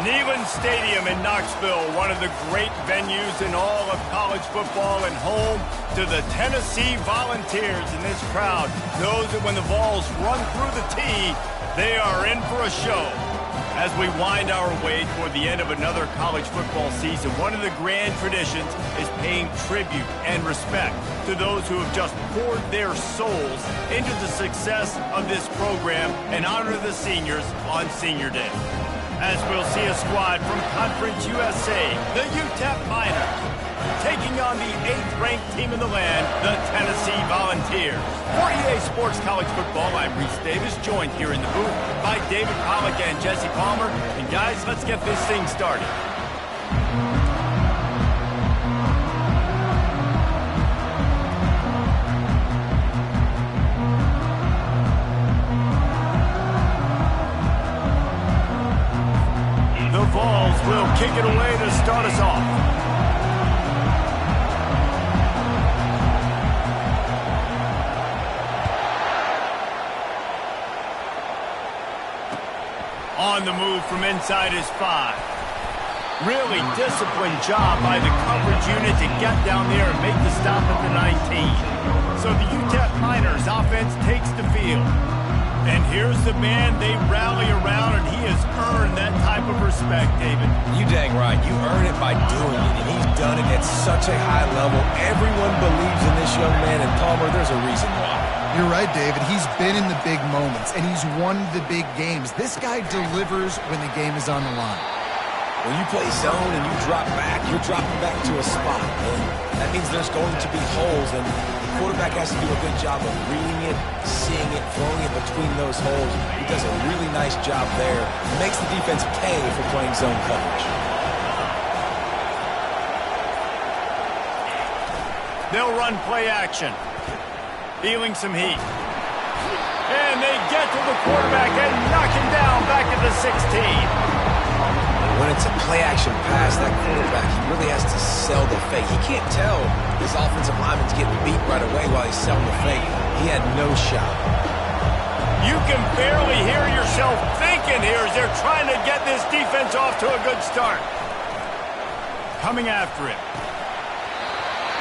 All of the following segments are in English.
Neyland Stadium in Knoxville, one of the great venues in all of college football and home to the Tennessee Volunteers. And this crowd knows that when the Vols run through the tee, they are in for a show. As we wind our way toward the end of another college football season, one of the grand traditions is paying tribute and respect to those who have just poured their souls into the success of this program and honor the seniors on Senior Day. As we'll see a squad from Conference USA, the Utep Miners, taking on the 8th-ranked team in the land, the Tennessee Volunteers. For EA Sports College Football, I'm Reese Davis, joined here in the booth by David Pollack and Jesse Palmer. And guys, let's get this thing started. The Vols will kick it away to start us off. On the move from inside his 5. Really disciplined job by the coverage unit to get down there and make the stop at the 19. So the Utep Miners offense takes the field. And here's the man they rally around, and he has earned that type of respect, David. You dang right. You earn it by doing it, and he's done it at such a high level. Everyone believes in this young man, and Palmer, there's a reason why. You're right, David. He's been in the big moments, and he's won the big games. This guy delivers when the game is on the line. When you play zone and you drop back, you're dropping back to a spot. And that means there's going to be holes, and the quarterback has to do a good job of reading it, seeing it, throwing it between those holes. He does a really nice job there. It makes the defense pay for playing zone coverage. They'll run play action. Feeling some heat. And they get to the quarterback and knock him down back at the 16. When it's a play-action pass, that quarterback, he really has to sell the fake. He can't tell his offensive lineman's getting beat right away while he's selling the fake. He had no shot. You can barely hear yourself thinking here as they're trying to get this defense off to a good start. Coming after him.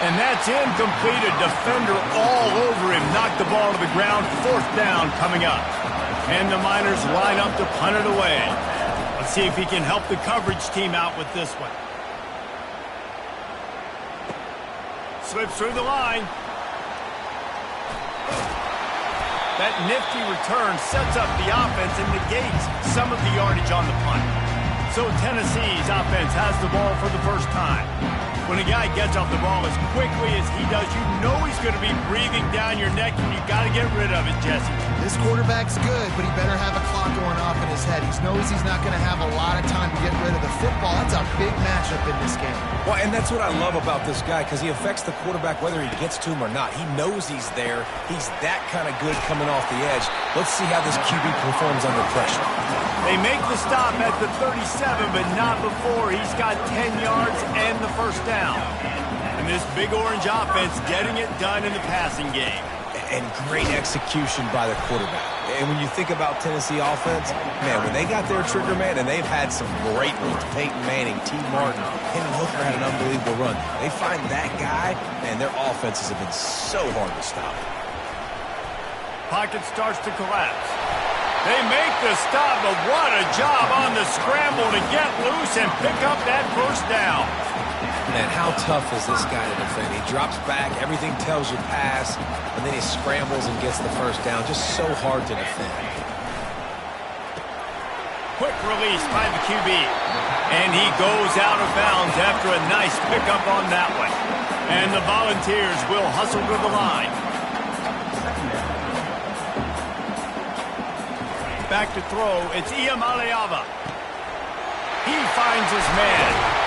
And that's incomplete. A defender all over him. Knocked the ball to the ground. 4th down coming up. And the Miners line up to punt it away. Let's see if he can help the coverage team out with this one. Slips through the line. That nifty return sets up the offense and negates some of the yardage on the punt. So Tennessee's offense has the ball for the first time. When a guy gets off the ball as quickly as he does, you know he's going to be breathing down your neck, and you got to get rid of it, Jesse. This quarterback's good, but he better have a clock going off in his head. He knows he's not going to have a lot of time to get rid of the football. That's a big matchup in this game. Well, and that's what I love about this guy, because he affects the quarterback whether he gets to him or not. He knows he's there. He's that kind of good coming off the edge. Let's see how this QB performs under pressure. They make the stop at the 37, but not before he's got 10 yards and the first down. And this big orange offense getting it done in the passing game. And great execution by the quarterback. And when you think about Tennessee offense, man, when they got their trigger man, and they've had some great ones, Peyton Manning, T. Martin, Hendon Hooker had an unbelievable run. They find that guy, and their offenses have been so hard to stop. Pocket starts to collapse. They make the stop, but what a job on the scramble to get loose and pick up that first down. Man, how tough is this guy to defend? He drops back, everything tells you pass, and then he scrambles and gets the first down. Just so hard to defend. Quick release by the QB. And he goes out of bounds after a nice pickup on that one. And the Volunteers will hustle to the line. Back to throw, it's Iamaleava. He finds his man.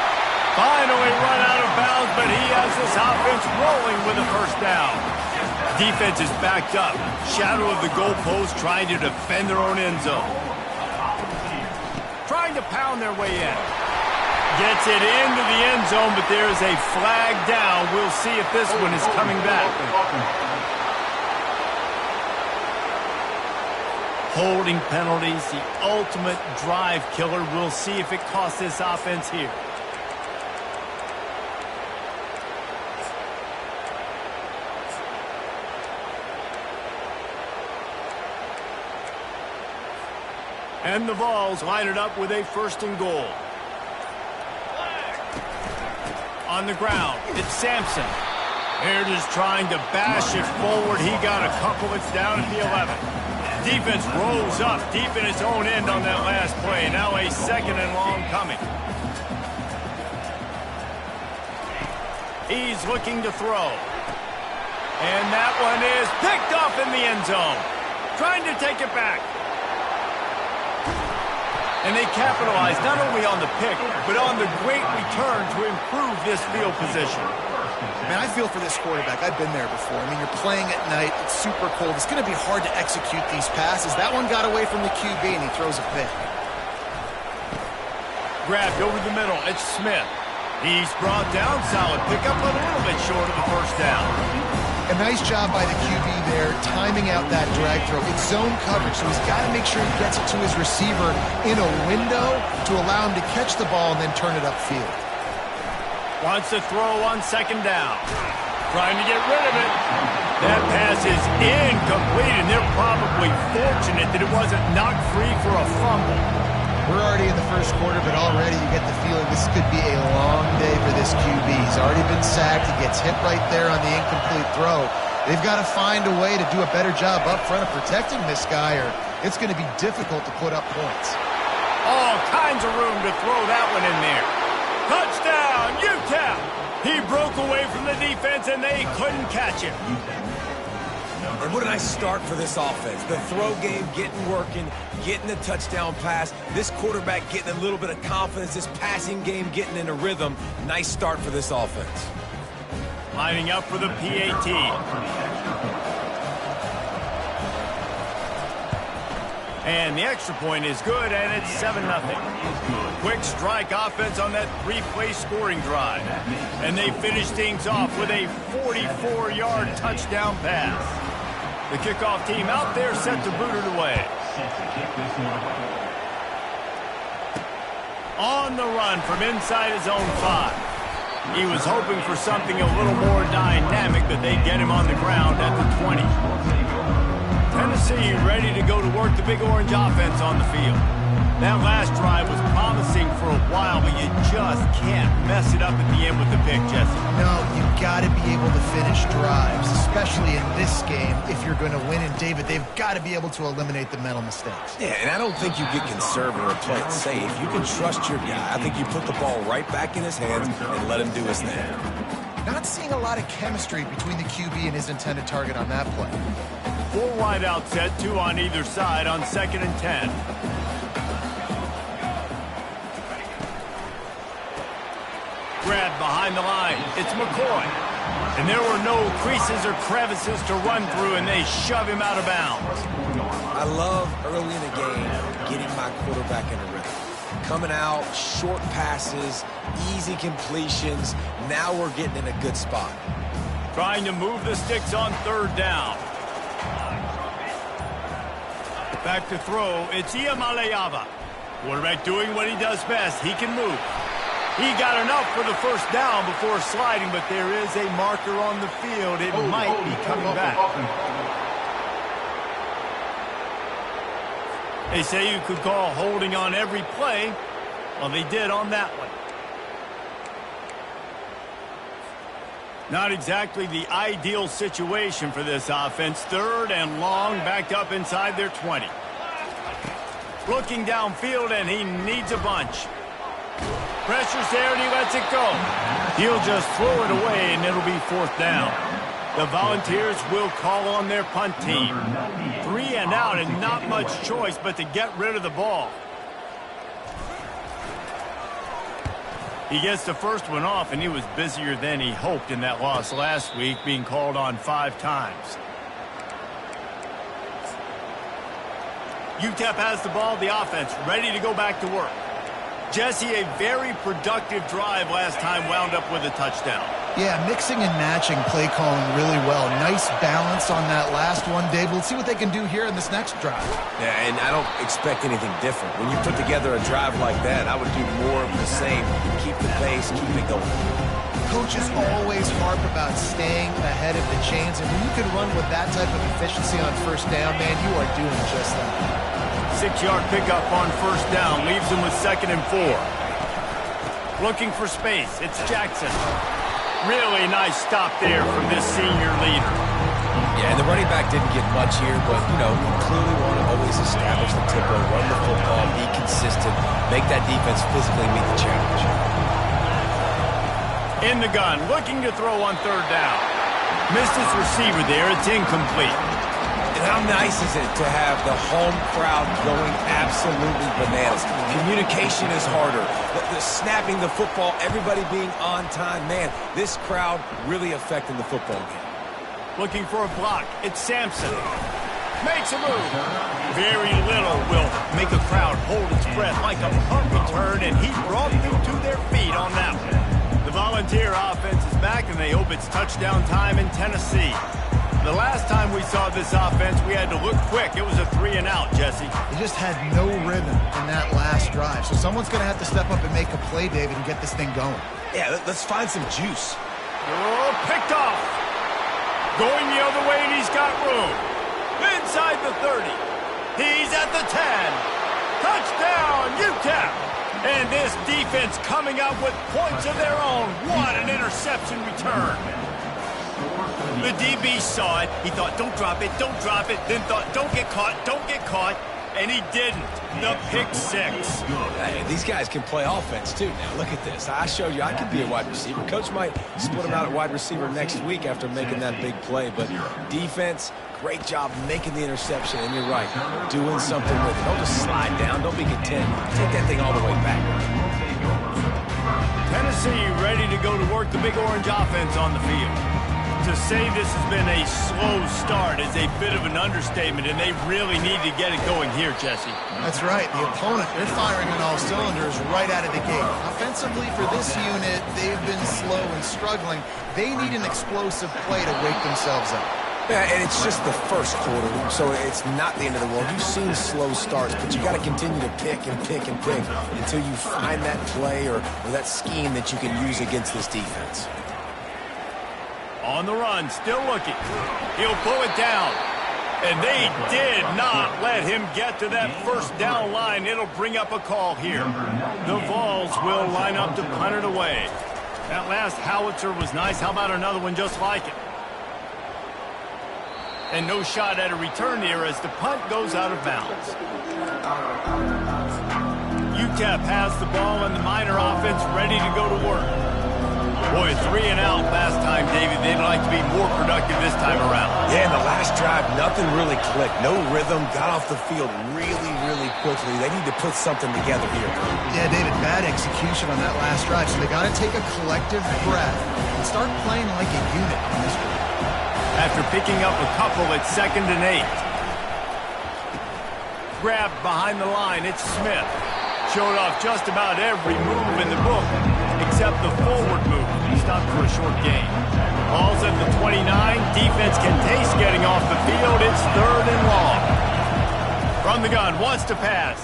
Finally run out of bounds, but he has this offense rolling with a first down. Defense is backed up. Shadow of the goalpost trying to defend their own end zone. Trying to pound their way in. Gets it into the end zone, but there is a flag down. We'll see if this one is coming back. Holding penalties, the ultimate drive killer. We'll see if it costs this offense here. And the Vols line it up with a 1st and goal. On the ground, it's Sampson. They're just trying to bash it forward. He got a couple. It's down at the 11. Defense rolls up deep in its own end on that last play. Now a 2nd and long coming. He's looking to throw. And that one is picked off in the end zone. Trying to take it back. And they capitalize not only on the pick, but on the great return to improve this field position. Man, I feel for this quarterback. I've been there before. I mean, you're playing at night. It's super cold. It's going to be hard to execute these passes. That one got away from the QB, and he throws a pick. Grabbed over the middle. It's Smith. He's brought down. Solid pickup, but a little bit short of the 1st down. A nice job by the QB there, timing out that drag throw. It's zone coverage, so he's got to make sure he gets it to his receiver in a window to allow him to catch the ball and then turn it upfield. Wants to throw on 2nd down. Trying to get rid of it. That pass is incomplete, and they're probably fortunate that it wasn't knocked free for a fumble. We're already in the 1st quarter, but already you get the feeling this could be a long day for this QB. He's already been sacked. He gets hit right there on the incomplete throw. They've got to find a way to do a better job up front of protecting this guy, or it's going to be difficult to put up points. All kinds of room to throw that one in there. Touchdown, Utep! He broke away from the defense, and they couldn't catch him. And what a nice start for this offense. The throw game getting working, getting the touchdown pass. This quarterback getting a little bit of confidence. This passing game getting in a rhythm. Nice start for this offense. Lining up for the PAT. And the extra point is good, and it's 7-0. Quick strike offense on that 3-play scoring drive. And they finish things off with a 44-yard touchdown pass. The kickoff team out there set to boot it away. On the run from inside his own 5. He was hoping for something a little more dynamic, but they get him on the ground at the 20. Tennessee ready to go to work the Big Orange offense on the field. That last drive was promising for a while, but you just can't mess it up at the end with the pick, Jesse. No, you've got to be able to finish drives, especially in this game. If you're going to win, and David, they've got to be able to eliminate the mental mistakes. Yeah, and I don't think you get conservative or play it safe. You can trust your guy. I think you put the ball right back in his hands and let him do his thing. Not seeing a lot of chemistry between the QB and his intended target on that play. 4 wide out set, 2 on either side on 2nd and 10. Grabbed behind the line. It's McCoy. And there were no creases or crevices to run through, and they shove him out of bounds. I love early in the game getting my quarterback in a rhythm. Coming out, short passes, easy completions. Now we're getting in a good spot. Trying to move the sticks on 3rd down. Back to throw. It's Iamaleava. Quarterback doing what he does best. He can move. He got enough for the 1st down before sliding, but there is a marker on the field. It might be coming back. They say you could call holding on every play. Well, they did on that one. Not exactly the ideal situation for this offense. 3rd and long, backed up inside their 20. Looking downfield, and he needs a bunch. Pressure's there, and he lets it go. He'll just throw it away, and it'll be 4th down. The Volunteers will call on their punt team. 3 and out, and not much choice but to get rid of the ball. He gets the first one off, and he was busier than he hoped in that loss last week, being called on 5 times. Utep has the ball, the offense, ready to go back to work. Jesse, a very productive drive last time wound up with a touchdown. Yeah, mixing and matching play calling really well. Nice balance on that last one, Dave. Let's see what they can do here in this next drive. Yeah, and I don't expect anything different. When you put together a drive like that, I would do more of the same. Keep the pace, keep it going. Coaches always harp about staying ahead of the chains, and when you can run with that type of efficiency on first down, man, you are doing just that. 6-yard pickup on first down leaves them with 2nd and 4. Looking for space. It's Jackson. Really nice stop there from this senior leader. Yeah, and the running back didn't get much here, but, you know, you clearly want to always establish the tempo, run the football, be consistent, make that defense physically meet the challenge. In the gun, looking to throw on 3rd down. Missed his receiver there. It's incomplete. And how nice is it to have the home crowd going absolutely bananas? Communication is harder. The snapping the football, everybody being on time. Man, this crowd really affecting the football game. Looking for a block. It's Sampson. Makes a move. Very little will make a crowd hold its breath like a punt return, and he brought them to their feet on that one. The Volunteer offense is back, and they hope it's touchdown time in Tennessee. The last time we saw this offense, we had to look quick. It was a 3-and-out, Jesse. They just had no rhythm in that last drive. So someone's going to have to step up and make a play, David, and get this thing going. Yeah, let's find some juice. Oh, picked off. Going the other way, and he's got room. Inside the 30. He's at the 10. Touchdown, Utep. And this defense coming up with points of their own. What an interception return. The DB saw it. He thought, don't drop it, then thought, don't get caught, and he didn't. The pick 6. Hey, these guys can play offense, too. Now, look at this. I showed you I could be a wide receiver. Coach might split him out at wide receiver next week after making that big play, but defense, great job making the interception, and you're right, doing something with it. Don't just slide down. Don't be content. Take that thing all the way back. Tennessee ready to go to work the Big Orange offense on the field. To say this has been a slow start is a bit of an understatement, and they really need to get it going here, Jesse. That's right. The opponent, they're firing on all cylinders right out of the gate. Offensively, for this unit, they've been slow and struggling. They need an explosive play to wake themselves up. Yeah, and it's just the first quarter, so it's not the end of the world. You've seen slow starts, but you got to continue to pick and pick and pick until you find that play or that scheme that you can use against this defense. On the run, still looking. He'll pull it down. And they did not let him get to that first down line. It'll bring up a call here. The Vols will line up to punt it away. That last howitzer was nice. How about another one just like it? And no shot at a return here as the punt goes out of bounds. Utep has the ball and the Miner offense ready to go to work. Boy, 3-and-out last time, David. They'd like to be more productive this time around. Yeah, in the last drive, nothing really clicked. No rhythm, got off the field really quickly. They need to put something together here. Yeah, David, bad execution on that last drive. So they got to take a collective breath and start playing like a unit on this one. After picking up a couple, it's 2nd and 8. Grabbed behind the line, it's Smith. Showed off just about every move in the book, except the forward move. He stopped for a short gain. Ball's at the 29. Defense can taste getting off the field. It's 3rd and long. From the gun, wants to pass.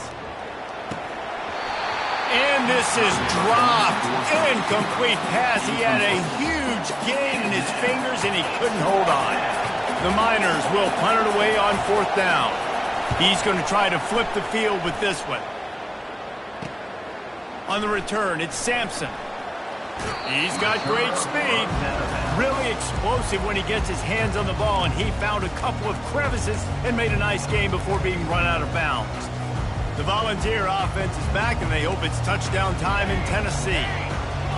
And this is dropped. Incomplete pass. He had a huge gain in his fingers, and he couldn't hold on. The Miners will punt it away on 4th down. He's going to try to flip the field with this one. On the return, it's Sampson. He's got great speed. Really explosive when he gets his hands on the ball, and he found a couple of crevices and made a nice game before being run out of bounds. The Volunteer offense is back, and they hope it's touchdown time in Tennessee.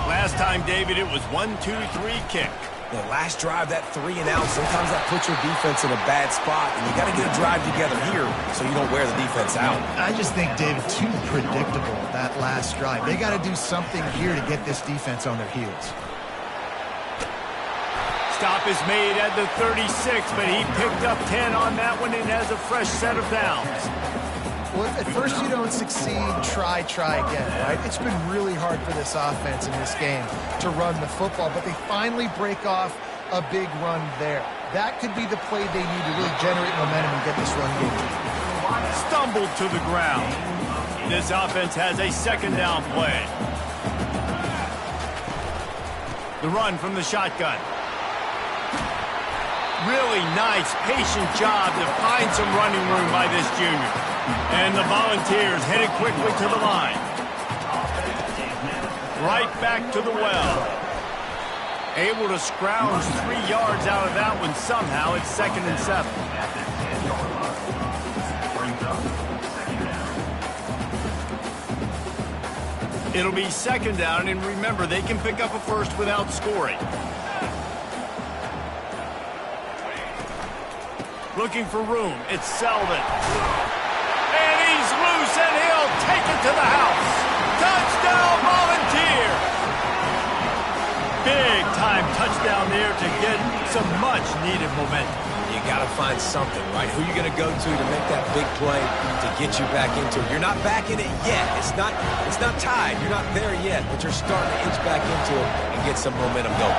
Last time, David, it was 1-2-3 kick. The last drive, that 3-and-out, sometimes that puts your defense in a bad spot, and you got to get a drive together here so you don't wear the defense out. I just think, David, too predictable, that last drive. They got to do something here to get this defense on their heels. Stop is made at the 36, but he picked up 10 on that one and has a fresh set of downs. Well, if at first you don't succeed, try again, right? It's been really hard for this offense in this game to run the football, but they finally break off a big run there. That could be the play they need to really generate momentum and get this run game. Stumbled to the ground. This offense has a second down play. The run from the shotgun. Really nice, patient job to find some running room by this junior. And the Volunteers headed quickly to the line. Right back to the well. Able to scrounge 3 yards out of that one somehow. It's 2nd and 7. It'll be 2nd down, and remember, they can pick up a first without scoring. Looking for room. It's Selvin. And he's loose, and he'll take it to the house. Touchdown, Volunteers! Big-time touchdown there to get some much-needed momentum. You got to find something, right? Who are you going to go to make that big play to get you back into it? You're not back in it yet. It's not tied. You're not there yet, but you're starting to inch back into it and get some momentum going.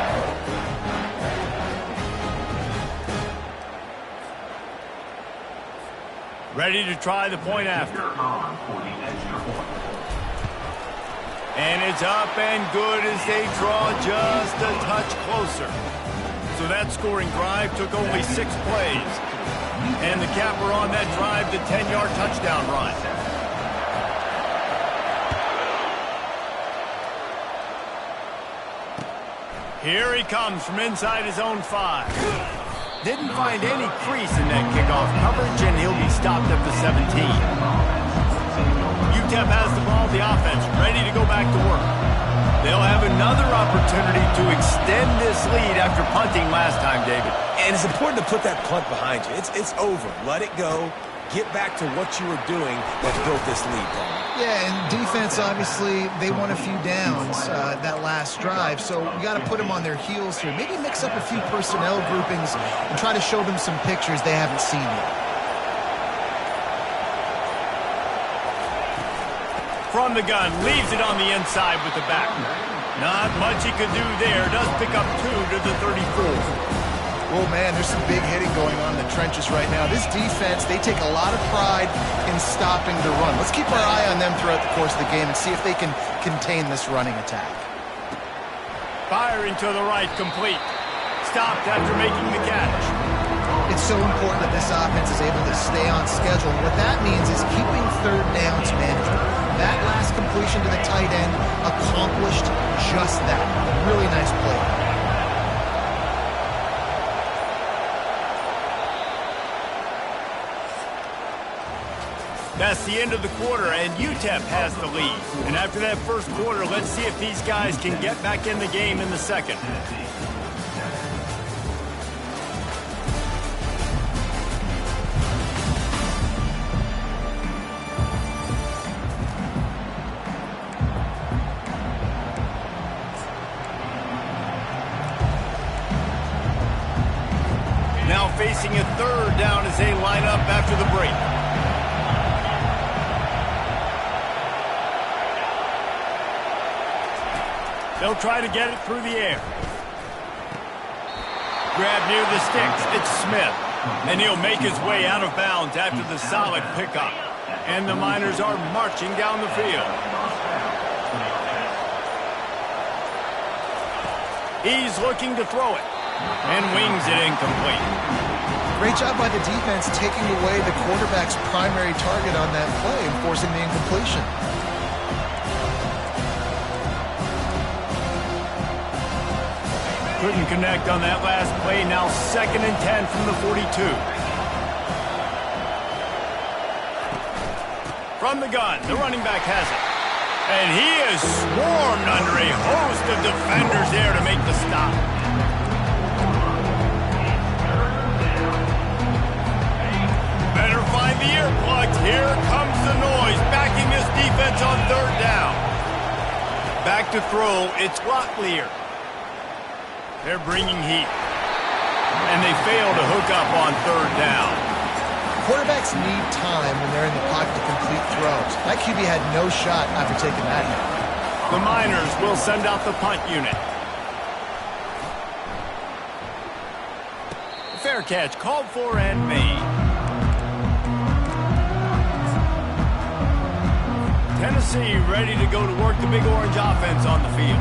Ready to try the point after. And it's up and good as they draw just a touch closer. So that scoring drive took only 6 plays. And the capper on that drive, the 10-yard touchdown run. Here he comes from inside his own 5. Didn't find any crease in that kickoff coverage, and he'll be stopped at the 17. Utep has the ball, the offense, ready to go back to work. They'll have another opportunity to extend this lead after punting last time, David. And it's important to put that punt behind you. It's over. Let it go. Get back to what you were doing that built this lead, Paul. Yeah, and defense, obviously, they won a few downs that last drive, so we got to put them on their heels here. Maybe mix up a few personnel groupings and try to show them some pictures they haven't seen yet. From the gun, leaves it on the inside with the back. Not much he could do there. Does pick up 2 to the 34. Oh, man, there's some big hitting going on in the trenches right now. This defense, they take a lot of pride in stopping the run. Let's keep our eye on them throughout the course of the game and see if they can contain this running attack. Firing to the right, complete. Stopped after making the catch. It's so important that this offense is able to stay on schedule. What that means is keeping third downs manageable. That last completion to the tight end accomplished just that. Really nice play. That's the end of the quarter, and Utep has the lead. And after that first quarter, let's see if these guys can get back in the game in the second. Now facing a 3rd down as they line up after the break. They'll try to get it through the air. Grab near the sticks. It's Smith. And he'll make his way out of bounds after the solid pickup. And the Miners are marching down the field. He's looking to throw it. And wings it incomplete. Great job by the defense taking away the quarterback's primary target on that play and forcing the incompletion. Couldn't connect on that last play. Now 2nd and 10 from the 42. From the gun, the running back has it. And he is swarmed under a host of defenders there to make the stop. Better find the earplugs. Here comes the noise, backing this defense on 3rd down. Back to throw, it's Locklear. They're bringing heat. And they fail to hook up on 3rd down. Quarterbacks need time when they're in the pocket to complete throws. That QB had no shot after taking that hit. The Miners will send out the punt unit. Fair catch called for and made. Tennessee ready to go to work the Big Orange offense on the field.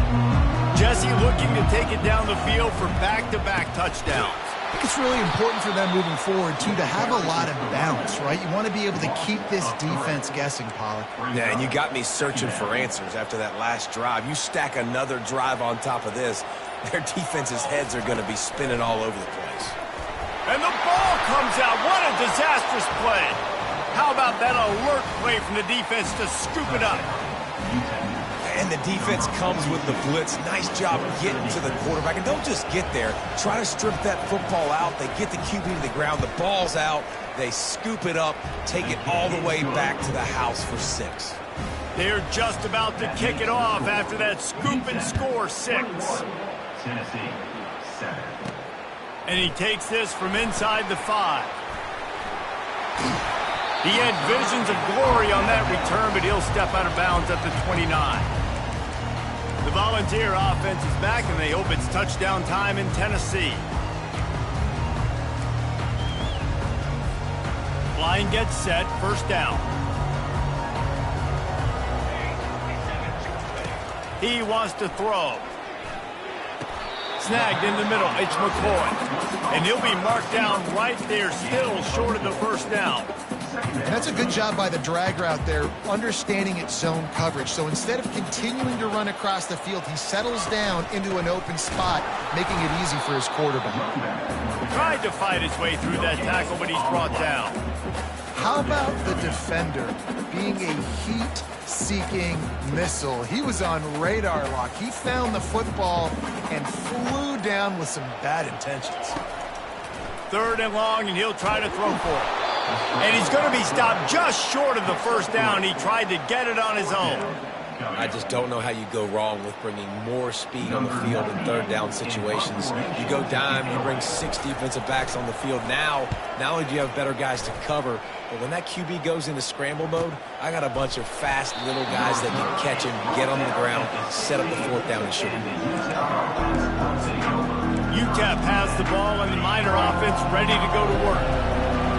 Jesse looking to take it down the field for back-to-back touchdowns. I think it's really important for them moving forward, too, to have a lot of balance, right? You want to be able to keep this defense guessing, Pollard. Yeah, and you got me searching for answers after that last drive. You stack another drive on top of this, their defense's heads are going to be spinning all over the place. And the ball comes out. What a disastrous play. How about that alert play from the defense to scoop it up? And the defense comes with the blitz. Nice job getting to the quarterback. And don't just get there. Try to strip that football out. They get the QB to the ground. The ball's out. They scoop it up, take it all the way back to the house for 6. They're just about to kick it off after that scoop and score 6. Tennessee, 7. And he takes this from inside the 5. He had visions of glory on that return, but he'll step out of bounds at the 29. The Volunteer offense is back, and they hope it's touchdown time in Tennessee. Line gets set, first down. He wants to throw. Snagged in the middle, it's McCoy. And he'll be marked down right there, still short of the first down. That's a good job by the drag route there, understanding its zone coverage. So instead of continuing to run across the field, he settles down into an open spot, making it easy for his quarterback. Tried to fight his way through that tackle, but he's brought down. How about the defender being a heat-seeking missile? He was on radar lock. He found the football and flew down with some bad intentions. 3rd and long, and he'll try to throw for it. And he's going to be stopped just short of the first down. He tried to get it on his own. I just don't know how you go wrong with bringing more speed on the field in 3rd down situations. You go dime, you bring 6 defensive backs on the field. Now, not only do you have better guys to cover, but when that QB goes into scramble mode, I got a bunch of fast little guys that can catch him, get on the ground, set up the 4th down and shoot. Utep has the ball, and the Miner offense ready to go to work.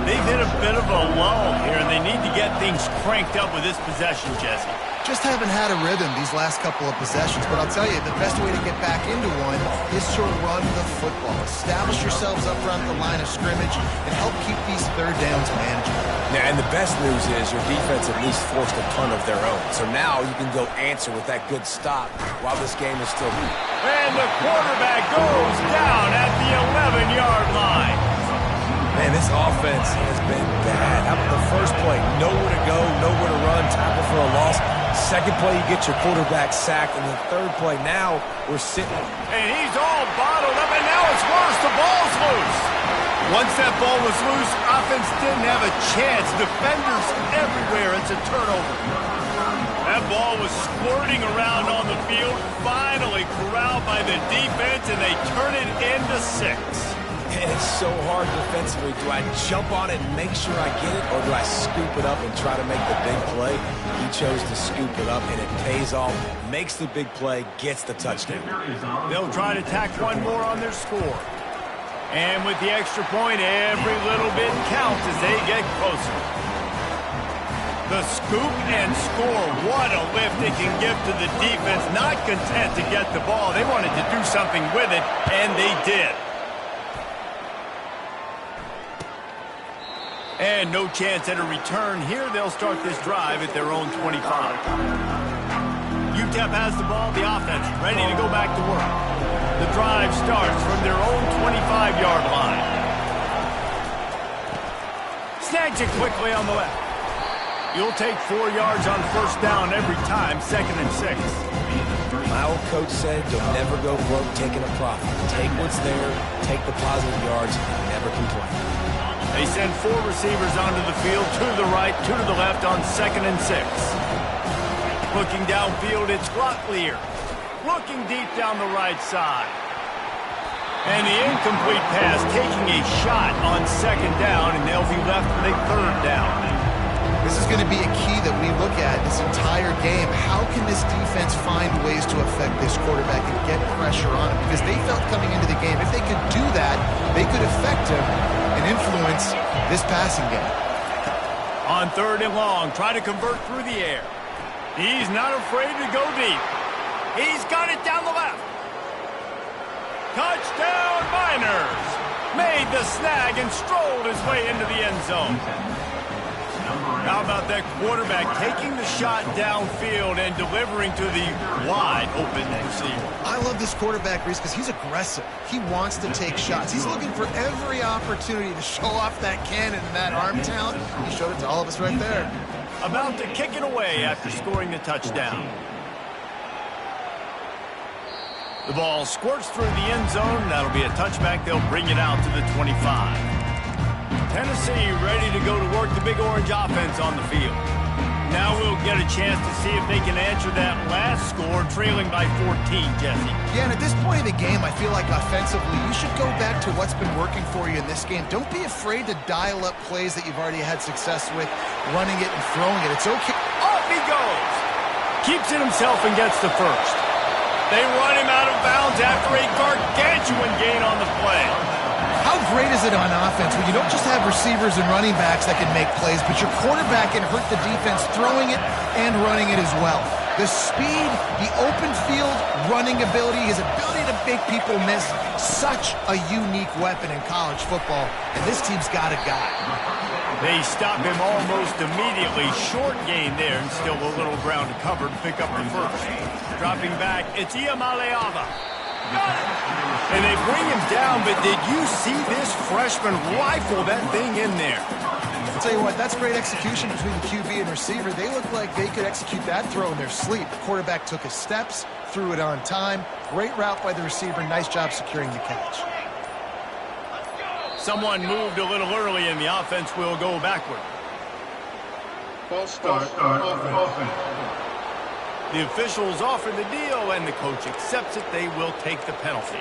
They've hit a bit of a lull here, and they need to get things cranked up with this possession, Jesse. Just haven't had a rhythm these last couple of possessions, but I'll tell you, the best way to get back into one is to run the football. Establish yourselves up around the line of scrimmage and help keep these 3rd downs manageable. Yeah, and the best news is your defense at least forced a punt of their own. So now you can go answer with that good stop while this game is still moving. And the quarterback goes down at the 11-yard line. Man, this offense has been bad. How about the first play? Nowhere to go, nowhere to run, tackle for a loss. 2nd play, you get your quarterback sacked. And the 3rd play, now we're sitting. And he's all bottled up, and now it's worse. The ball's loose. Once that ball was loose, offense didn't have a chance. Defenders everywhere. It's a turnover. That ball was squirting around on the field, finally corralled by the defense, and they turn it into 6. And it's so hard defensively. Do I jump on it and make sure I get it, or do I scoop it up and try to make the big play? He chose to scoop it up, and it pays off, makes the big play, gets the touchdown. They'll try to tack one more on their score. And with the extra point, every little bit counts as they get closer. The scoop and score, what a lift it can give to the defense. Not content to get the ball. They wanted to do something with it, and they did. And no chance at a return here. They'll start this drive at their own 25. Utep has the ball, the offense ready to go back to work. The drive starts from their own 25-yard line. Snags it quickly on the left. You'll take 4 yards on first down every time, 2nd and 6. My old coach said you'll never go broke taking a profit. Take what's there, take the positive yards, and never complain. They send 4 receivers onto the field, 2 to the right, 2 to the left on 2nd and 6. Looking downfield, it's Locklear. Looking deep down the right side. And the incomplete pass taking a shot on second down, and they'll be left with a third down. This is going to be a key that we look at this entire game. How can this defense find ways to affect this quarterback and get pressure on him? Because they felt coming into the game, if they could do that, they could affect him and influence this passing game. On third and long, try to convert through the air. He's not afraid to go deep. He's got it down the left. Touchdown, Miners! Made the snag and strolled his way into the end zone. How about that quarterback taking the shot downfield and delivering to the wide open receiver? I love this quarterback, Reese, because he's aggressive. He wants to take shots. He's looking for every opportunity to show off that cannon and that arm talent. He showed it to all of us right there. About to kick it away after scoring the touchdown. The ball squirts through the end zone. That'll be a touchback. They'll bring it out to the 25. Tennessee ready to go to work the Big Orange offense on the field. Now we'll get a chance to see if they can answer that last score, trailing by 14, Jesse. Yeah, and at this point in the game, I feel like offensively, you should go back to what's been working for you in this game. Don't be afraid to dial up plays that you've already had success with, running it and throwing it. It's okay. Off he goes. Keeps it himself and gets the first. They run him out of bounds after a gargantuan gain on the play. How great is it on offense when you don't just have receivers and running backs that can make plays, but your quarterback can hurt the defense throwing it and running it as well. The speed, the open field running ability, his ability to make people miss, such a unique weapon in college football, and this team's got a guy. They stop him almost immediately. Short gain there, and still a little ground to cover to pick up the first. Dropping back, it's Iamaleava. And they bring him down, but did you see this freshman rifle that thing in there? I'll tell you what, that's great execution between the QB and receiver. They look like they could execute that throw in their sleep. The quarterback took his steps, threw it on time. Great route by the receiver. Nice job securing the catch. Someone moved a little early, and the offense will go backward. False start. Offense. The officials offer the deal, and the coach accepts it. They will take the penalty.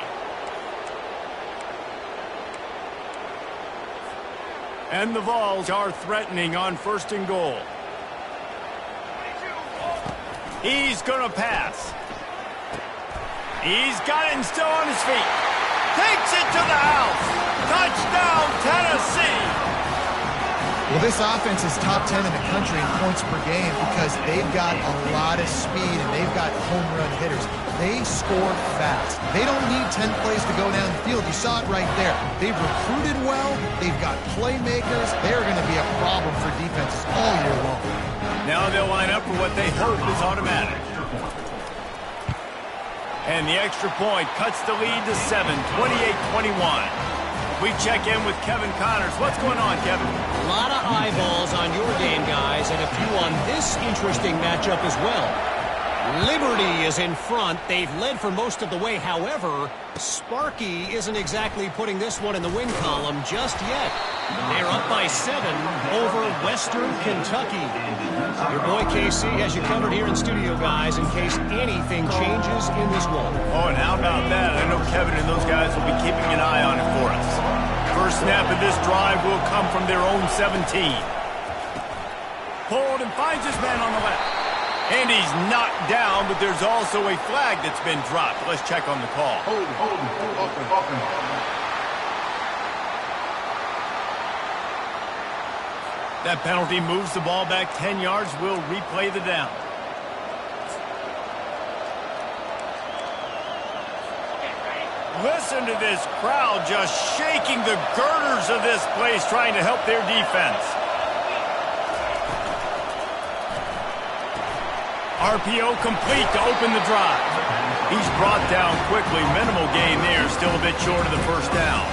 And the Vols are threatening on first and goal. He's going to pass. He's got it and still on his feet. Takes it to the house. Touchdown, Tennessee. Well, this offense is top 10 in the country in points per game because they've got a lot of speed and they've got home run hitters. They score fast. They don't need 10 plays to go down the field. You saw it right there. They've recruited well. They've got playmakers. They're going to be a problem for defenses all year long. Now they'll line up for what they hope is automatic. And the extra point cuts the lead to 7, 28-21. We check in with Kevin Connors. What's going on, Kevin? A lot of eyeballs on your game, guys, and a few on this interesting matchup as well. Liberty is in front. They've led for most of the way. However, Sparky isn't exactly putting this one in the win column just yet. They're up by 7 over Western Kentucky. Your boy KC has you covered here in studio, guys, in case anything changes in this one. Oh, and how about that? I know Kevin and those guys will be keeping an eye on it for us. First snap of this drive will come from their own 17. Pulled and finds his man on the left. And he's knocked down, but there's also a flag that's been dropped. Let's check on the call. Hold. That penalty moves the ball back 10 yards. We'll replay the down. Listen to this crowd just shaking the girders of this place, trying to help their defense. RPO complete to open the drive. He's brought down quickly. Minimal gain there. Still a bit short of the first down.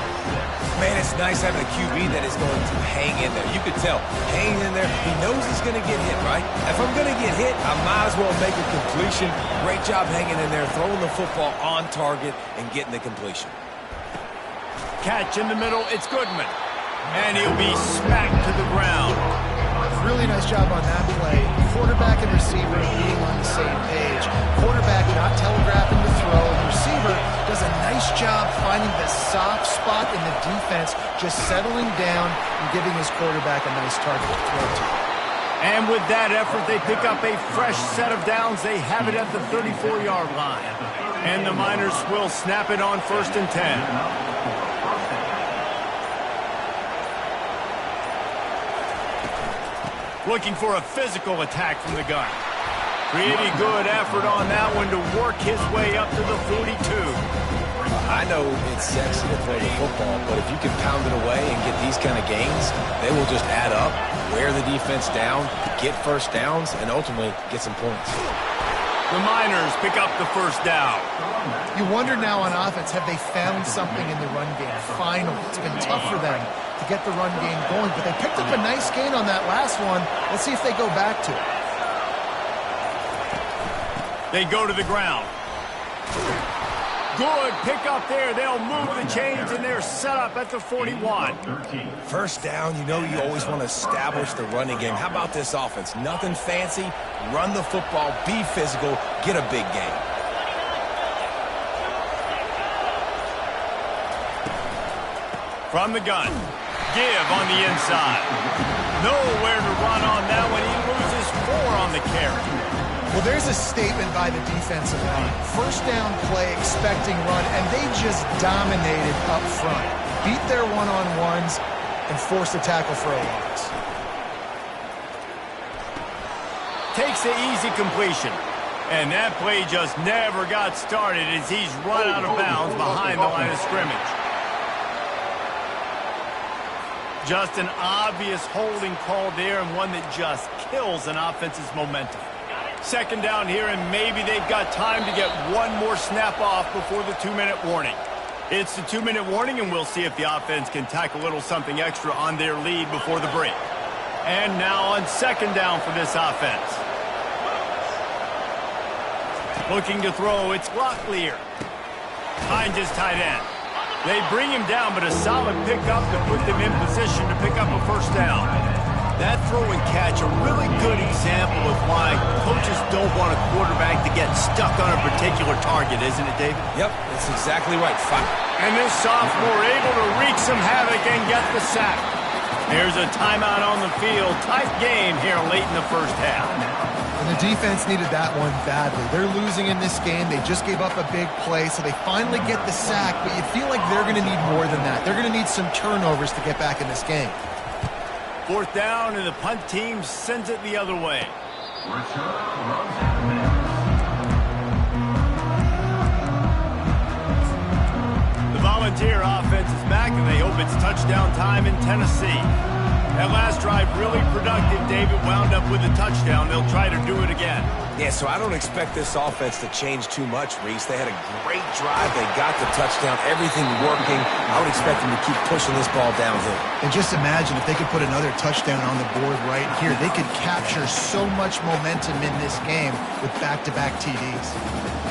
Man, it's nice having a QB that is going to hang in there. You can tell, hanging in there, he knows he's going to get hit, right? If I'm going to get hit, I might as well make a completion. Great job hanging in there, throwing the football on target and getting the completion. Catch in the middle, it's Goodman. And he'll be smacked to the ground. Really nice job on that play. Quarterback and receiver being on the same page. Quarterback not telegraphing the throw. The receiver receiver does a nice job finding the soft spot in the defense, just settling down and giving his quarterback a nice target to throw to. And with that effort, they pick up a fresh set of downs. They have it at the 34-yard line. And the Miners will snap it on 1st and 10. Looking for a physical attack from the gun. Pretty good effort on that one to work his way up to the 42. I know it's sexy to throw the football, but if you can pound it away and get these kind of gains, they will just add up, wear the defense down, get first downs, and ultimately get some points. The Miners pick up the first down. You wonder now on offense, have they found something in the run game? Finally, it's been tough for them to get the run game going, but they picked up a nice gain on that last one. Let's see if they go back to it. They go to the ground. Good pick up there. They'll move the chains, and they're set up at the 41. First down, you know you always want to establish the running game. How about this offense? Nothing fancy. Run the football, be physical, get a big gain. From the gun. Give on the inside. Nowhere to run on that one. He loses 4 on the carry. Well, there's a statement by the defensive line. First down play, expecting run, and they just dominated up front. Beat their one-on-ones and forced a tackle for a loss. Takes the easy completion. And that play just never got started as he's run out of bounds behind the line of scrimmage. Just an obvious holding call there, and one that just kills an offense's momentum. Second down here, and maybe they've got time to get one more snap off before the 2-minute warning. It's the 2-minute warning, and we'll see if the offense can tack a little something extra on their lead before the break. And now on second down for this offense. Looking to throw, it's Locklear. Finds his tight end. They bring him down, but a solid pickup to put them in position to pick up a first down. That throw and catch, a really good example of why coaches don't want a quarterback to get stuck on a particular target, isn't it, David? Yep, that's exactly right. And this sophomore able to wreak some havoc and get the sack. There's a timeout on the field. Tight game here late in the first half. And the defense needed that one badly. They're losing in this game. They just gave up a big play, so they finally get the sack, but you feel like they're going to need more than that. They're going to need some turnovers to get back in this game. Fourth down, and the punt team sends it the other way. The Volunteer offense is back, and they hope it's touchdown time in Tennessee. That last drive really productive. David wound up with a touchdown. They'll try to do it again. Yeah, so I don't expect this offense to change too much, Reese. They had a great drive. They got the touchdown. Everything working. I would expect them to keep pushing this ball downhill. And just imagine if they could put another touchdown on the board right here. They could capture so much momentum in this game with back-to-back TDs.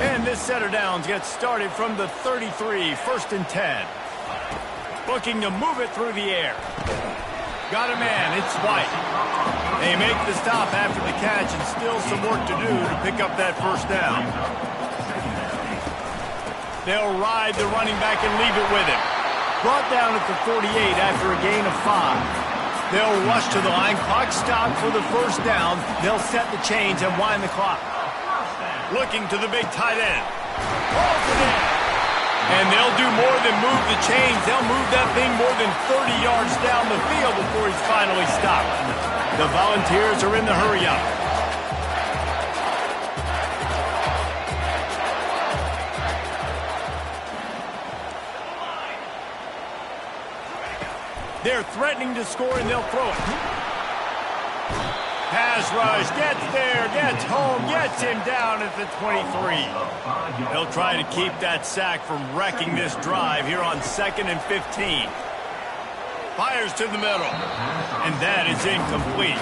And this set of downs gets started from the 33, 1st and 10. Looking to move it through the air. Got a man, it's White. They make the stop after the catch, and still some work to do to pick up that first down. They'll ride the running back and leave it with him. Brought down at the 48 after a gain of 5. They'll rush to the line, clock stop for the first down. They'll set the chains and wind the clock. Looking to the big tight end. Pulls it in. And they'll do more than move the chains. They'll move that thing more than 30 yards down the field before he's finally stopped. The Volunteers are in the hurry-up. They're threatening to score, and they'll throw it. Pass rush, gets there, gets home, gets him down at the 23. They'll try to keep that sack from wrecking this drive here on 2nd and 15. Fires to the middle, and that is incomplete.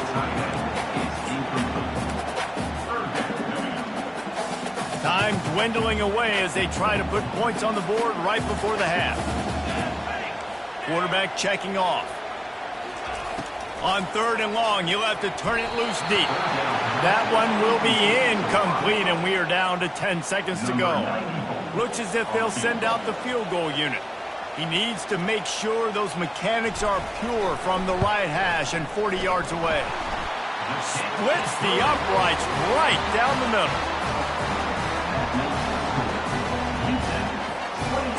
Time dwindling away as they try to put points on the board right before the half. Quarterback checking off. On 3rd and long, you'll have to turn it loose deep. That one will be incomplete, and we are down to 10 seconds to go. Looks as if they'll send out the field goal unit. He needs to make sure those mechanics are pure from the right hash and 40 yards away. Splits the uprights right down the middle.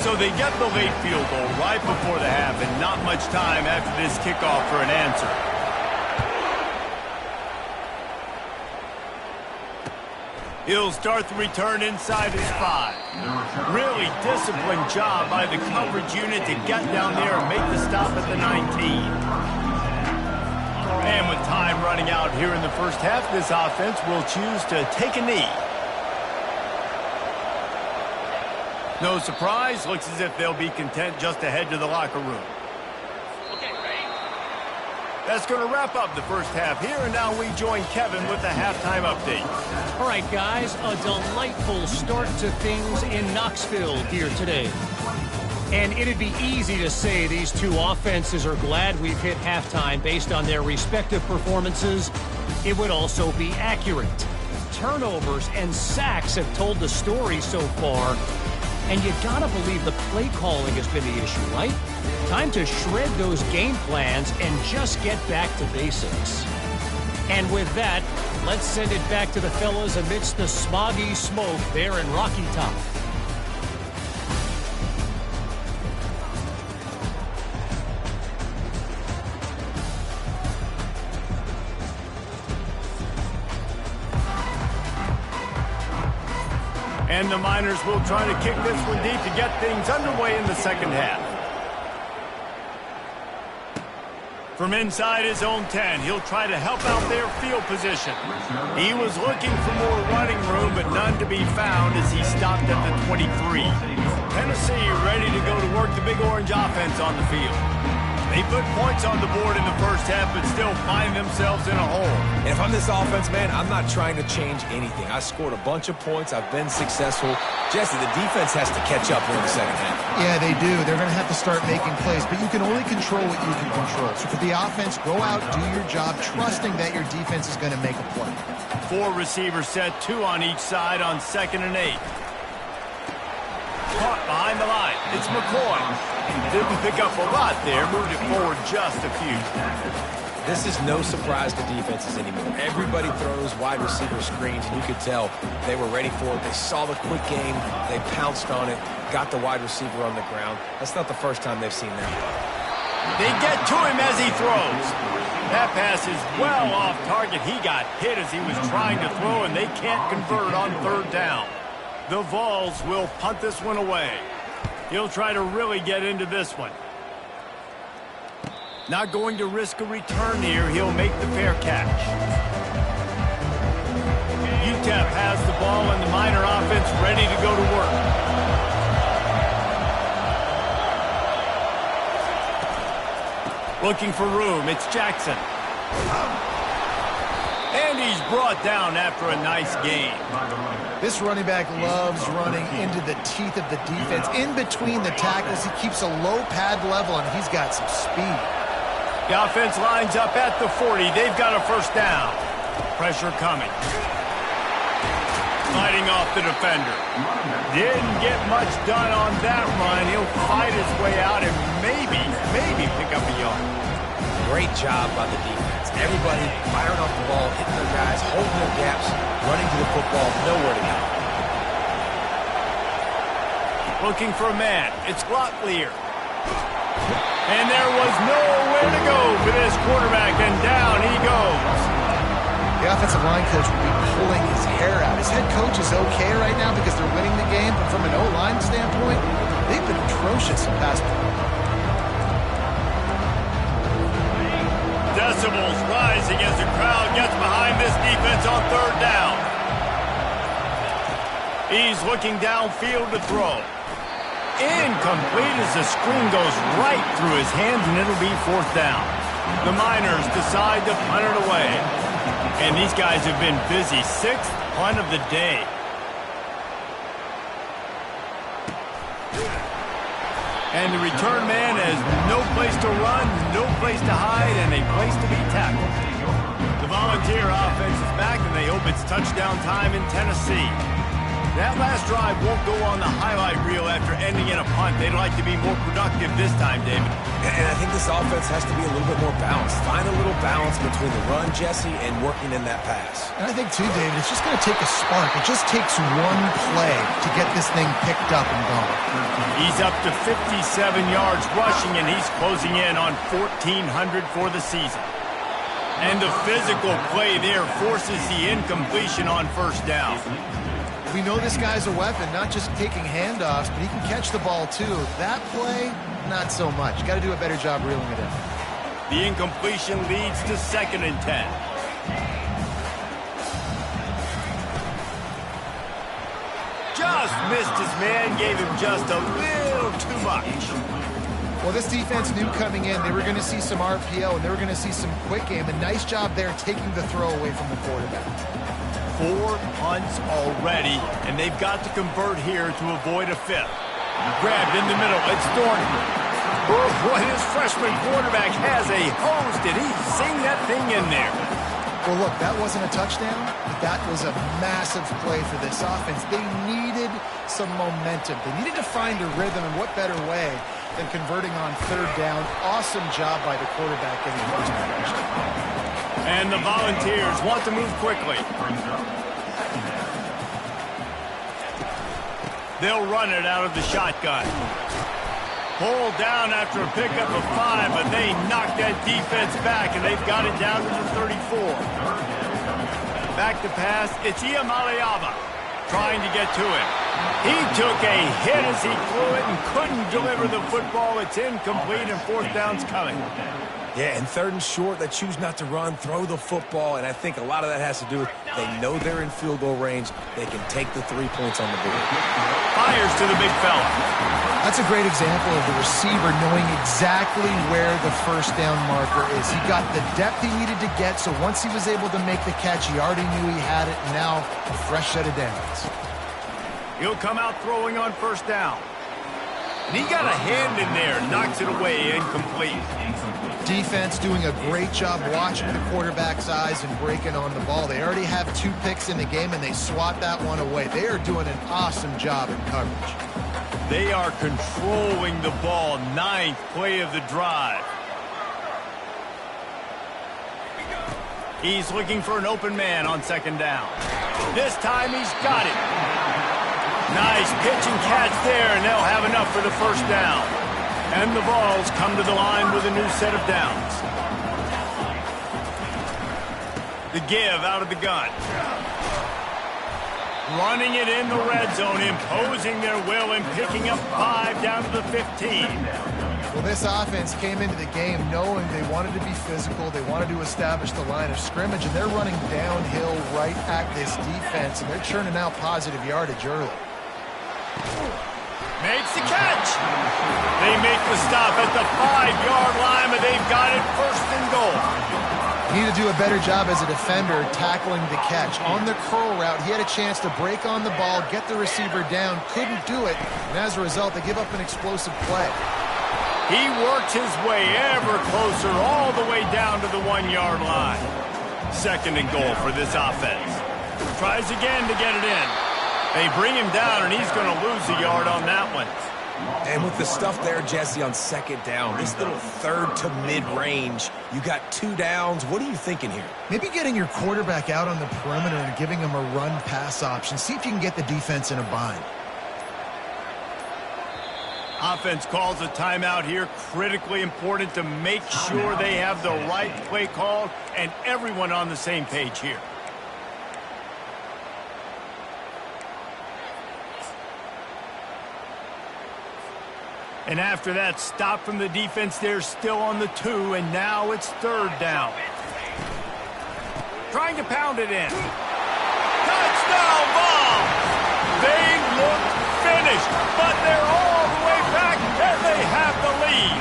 So they get the late field goal right before the half and not much time after this kickoff for an answer. He'll start the return inside his 5. Really disciplined job by the coverage unit to get down there and make the stop at the 19. And with time running out here in the first half, this offense will choose to take a knee. No surprise, looks as if they'll be content just to head to the locker room. That's going to wrap up the first half here, and now we join Kevin with the halftime update. All right, guys, a delightful start to things in Knoxville here today. And it'd be easy to say these two offenses are glad we've hit halftime based on their respective performances. It would also be accurate. Turnovers and sacks have told the story so far. And you gotta believe the play calling has been the issue, right? Time to shred those game plans and just get back to basics. And with that, let's send it back to the fellas amidst the smoggy smoke there in Rocky Top. And the Miners will try to kick this one deep to get things underway in the second half. From inside his own 10, he'll try to help out their field position. He was looking for more running room, but none to be found as he stopped at the 23. Tennessee ready to go to work the Big Orange offense on the field. They put points on the board in the first half, but still find themselves in a hole. And if I'm this offense, man, I'm not trying to change anything. I scored a bunch of points. I've been successful. Jesse, the defense has to catch up here in the second half. Yeah, they do. They're going to have to start making plays, but you can only control what you can control. So for the offense, go out, do your job, trusting that your defense is going to make a play. 4 receivers set, 2 on each side on 2nd and 8. Caught behind the line. It's McCoy. Didn't pick up a lot there. Moved it forward just a few. This is no surprise to defenses anymore. Everybody throws wide receiver screens, and you could tell they were ready for it. They saw the quick game. They pounced on it, got the wide receiver on the ground. That's not the first time they've seen that. They get to him as he throws. That pass is well off target. He got hit as he was trying to throw, and they can't convert on 3rd down. The Vols will punt this one away. He'll try to really get into this one. Not going to risk a return here. He'll make the fair catch. Utep has the ball and the Miner offense ready to go to work. Looking for room. It's Jackson. And he's brought down after a nice gain. This running back loves running into the teeth of the defense. In between the tackles, he keeps a low pad level, and he's got some speed. The offense lines up at the 40. They've got a 1st down. Pressure coming. Fighting off the defender. Didn't get much done on that run. He'll fight his way out and maybe pick up a yard. Great job by the defense. Everybody firing off the ball, hitting their guys, holding their gaps, running to the football, nowhere to go. Looking for a man. It's Locklear. And there was nowhere to go for this quarterback, and down he goes. The offensive line coach will be pulling his hair out. His head coach is okay right now because they're winning the game, but from an O-line standpoint, they've been atrocious in past. Decibels rising as the crowd gets behind this defense on 3rd down. He's looking downfield to throw. Incomplete as the screen goes right through his hands, and it'll be 4th down. The Miners decide to punt it away. And these guys have been busy. 6th punt of the day. And the return man has no place to run, no place to hide, and a place to be tackled. The Volunteer offense is back, and they hope it's touchdown time in Tennessee. That last drive won't go on the highlight reel after ending in a punt. They'd like to be more productive this time, David. And I think this offense has to be a little bit more balanced. Find a little balance between the run, Jesse, and working in that pass. And I think, too, David, it's just going to take a spark. It just takes one play to get this thing picked up and going. He's up to 57 yards rushing, and he's closing in on 1,400 for the season. And the physical play there forces the incompletion on first down. We know this guy's a weapon, not just taking handoffs, but he can catch the ball, too. That play, not so much. Got to do a better job reeling it in. The incompletion leads to 2nd and 10. Just missed his man, gave him just a little too much. Well, this defense knew coming in they were going to see some RPO and they were going to see some quick game. A nice job there taking the throw away from the quarterback. 4 punts already, and they've got to convert here to avoid a 5th. Grabbed in the middle. It's Thornton. Boy, his freshman quarterback has a hose. Did he sing that thing in there? Well, look, that wasn't a touchdown, but that was a massive play for this offense. They needed some momentum. They needed to find a rhythm, and what better way than converting on 3rd down. Awesome job by the quarterback getting first impression. And the Volunteers want to move quickly. They'll run it out of the shotgun. Pulled down after a pickup of 5, but they knocked that defense back, and they've got it down to the 34. Back to pass, it's Iamaleava trying to get to it. He took a hit as he threw it and couldn't deliver the football. It's incomplete, and 4th down's coming. Yeah, and 3rd and short, they choose not to run, throw the football, and I think a lot of that has to do with they know they're in field goal range. They can take the 3 points on the board. Fires to the big fella. That's a great example of the receiver knowing exactly where the first down marker is. He got the depth he needed to get, so once he was able to make the catch, he already knew he had it, and now a fresh set of downs. He'll come out throwing on 1st down. And he got a hand in there, knocks it away, incomplete. Defense doing a great job watching the quarterback's eyes and breaking on the ball. They already have 2 picks in the game, and they swat that one away. They are doing an awesome job in coverage. They are controlling the ball. 9th play of the drive. He's looking for an open man on 2nd down. This time he's got it. Nice pitch and catch there, and they'll have enough for the 1st down. And the Vols come to the line with a new set of downs. The give out of the gun. Running it in the red zone, imposing their will and picking up 5 down to the 15. Well, this offense came into the game knowing they wanted to be physical, they wanted to establish the line of scrimmage, and they're running downhill right at this defense, and they're churning out positive yardage early. Makes the catch. They make the stop at the 5-yard line, but they've got it 1st and goal. You need to do a better job as a defender tackling the catch. On the curl route, he had a chance to break on the ball, get the receiver down, couldn't do it, and as a result, they give up an explosive play. He works his way ever closer all the way down to the 1-yard line. 2nd and goal for this offense. Tries again to get it in. They bring him down, and he's going to lose a yard on that one. And with the stuff there, Jesse, on 2nd down, this little 3rd to mid-range, you got 2 downs. What are you thinking here? Maybe getting your quarterback out on the perimeter and giving him a run-pass option. See if you can get the defense in a bind. Offense calls a timeout here. Critically important to make sure they have the right play called and everyone on the same page here. And after that stop from the defense, they're still on the 2, and now it's 3rd down. Trying to pound it in. Touchdown ball! They look finished, but they're all the way back, and they have the lead.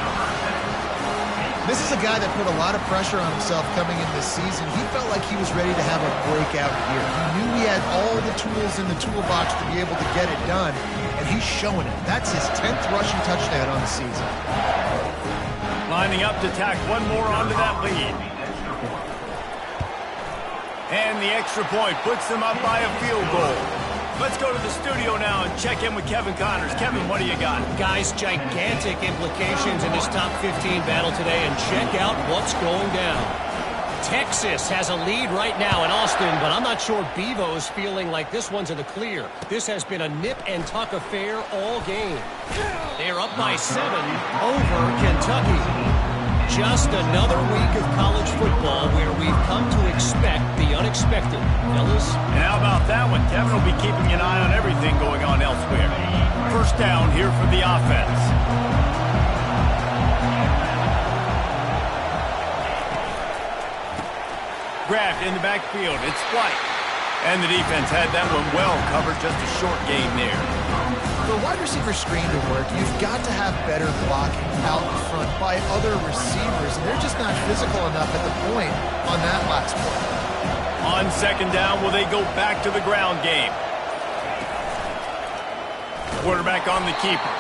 This is a guy that put a lot of pressure on himself coming in this season. He felt like he was ready to have a breakout year. He knew he had all the tools in the toolbox to be able to get it done, and he's showing it. That's his 10th rushing touchdown on the season. Lining up to tack one more onto that lead. And the extra point puts them up by a field goal. Let's go to the studio now and check in with Kevin Connors. Kevin, what do you got? Guys, gigantic implications in this top 15 battle today, and check out what's going down. Texas has a lead right now in Austin, but I'm not sure Bevo's feeling like this one's in the clear. This has been a nip-and-tuck affair all game. They're up by 7 over Kentucky. Just another week of college football where we've come to expect the unexpected. Fellas? And how about that one? Kevin will be keeping an eye on everything going on elsewhere. First down here for the offense. Grabbed in the backfield. It's White. And the defense had that one well covered. Just a short game there. For a wide receiver screen to work, you've got to have better blocking out in front by other receivers, and they're just not physical enough at the point on that last play. On second down, will they go back to the ground game? Quarterback on the keeper.